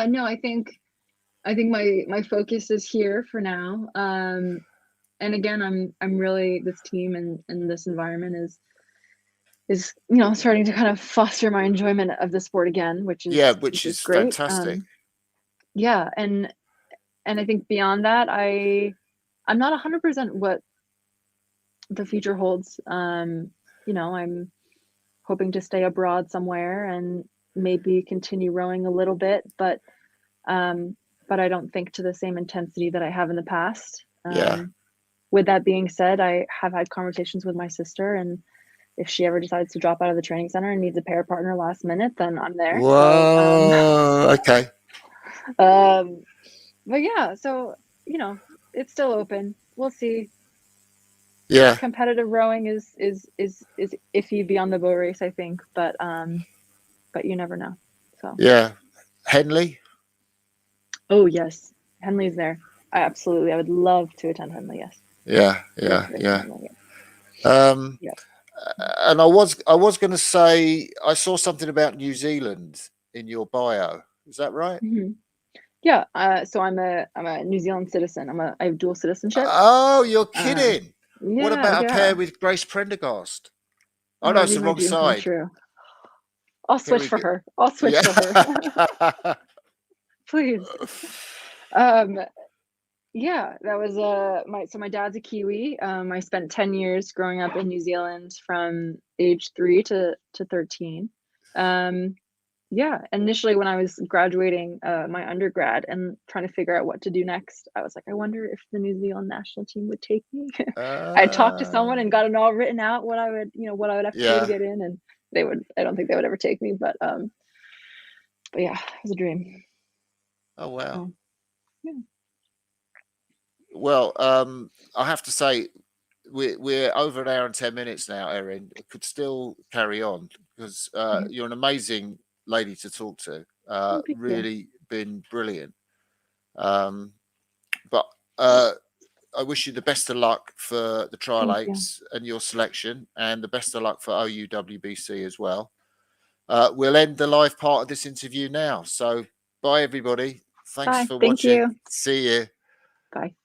No, I think my focus is here for now. And again, I'm really, this team and this environment is, you know, starting to kind of foster my enjoyment of the sport again, which is great. Fantastic. And I think beyond that, I'm not 100% what the future holds. You know, I'm hoping to stay abroad somewhere and maybe continue rowing a little bit, but I don't think to the same intensity that I have in the past. With that being said, I have had conversations with my sister, and if she ever decides to drop out of the training center and needs a pair partner last minute, then I'm there. Whoa, okay. But yeah, so, you know, it's still open. We'll see. Competitive rowing is iffy beyond the boat race, I think, but you never know. So Henley. Oh yes, Henley's there. I would love to attend Henley. Yes. And I was going to say, I saw something about New Zealand in your bio. Is that right? Mm-hmm. So I'm a New Zealand citizen. I have dual citizenship. Oh, you're kidding. What about a pair with Grace Prendergast? Oh no, it's the wrong side. True. I'll switch for her. For her. Please. Yeah, that was my dad's a Kiwi. I spent 10 years growing up in New Zealand from age 3 to 13. Yeah, initially when I was graduating my undergrad and trying to figure out what to do next, I was like, I wonder if the New Zealand national team would take me. I talked to someone and got it all written out what I would, what I would have to do to get in, and I don't think they would ever take me, but yeah, it was a dream. Oh wow. So, yeah. Well, I have to say, we're over an hour and 10 minutes now, Erin. It could still carry on because you're an amazing lady to talk to. Really been brilliant. But I wish you the best of luck for the Trial 8s and your selection, and the best of luck for OUWBC as well. We'll end the live part of this interview now. So bye, everybody. Thanks for watching. You. See you. Bye.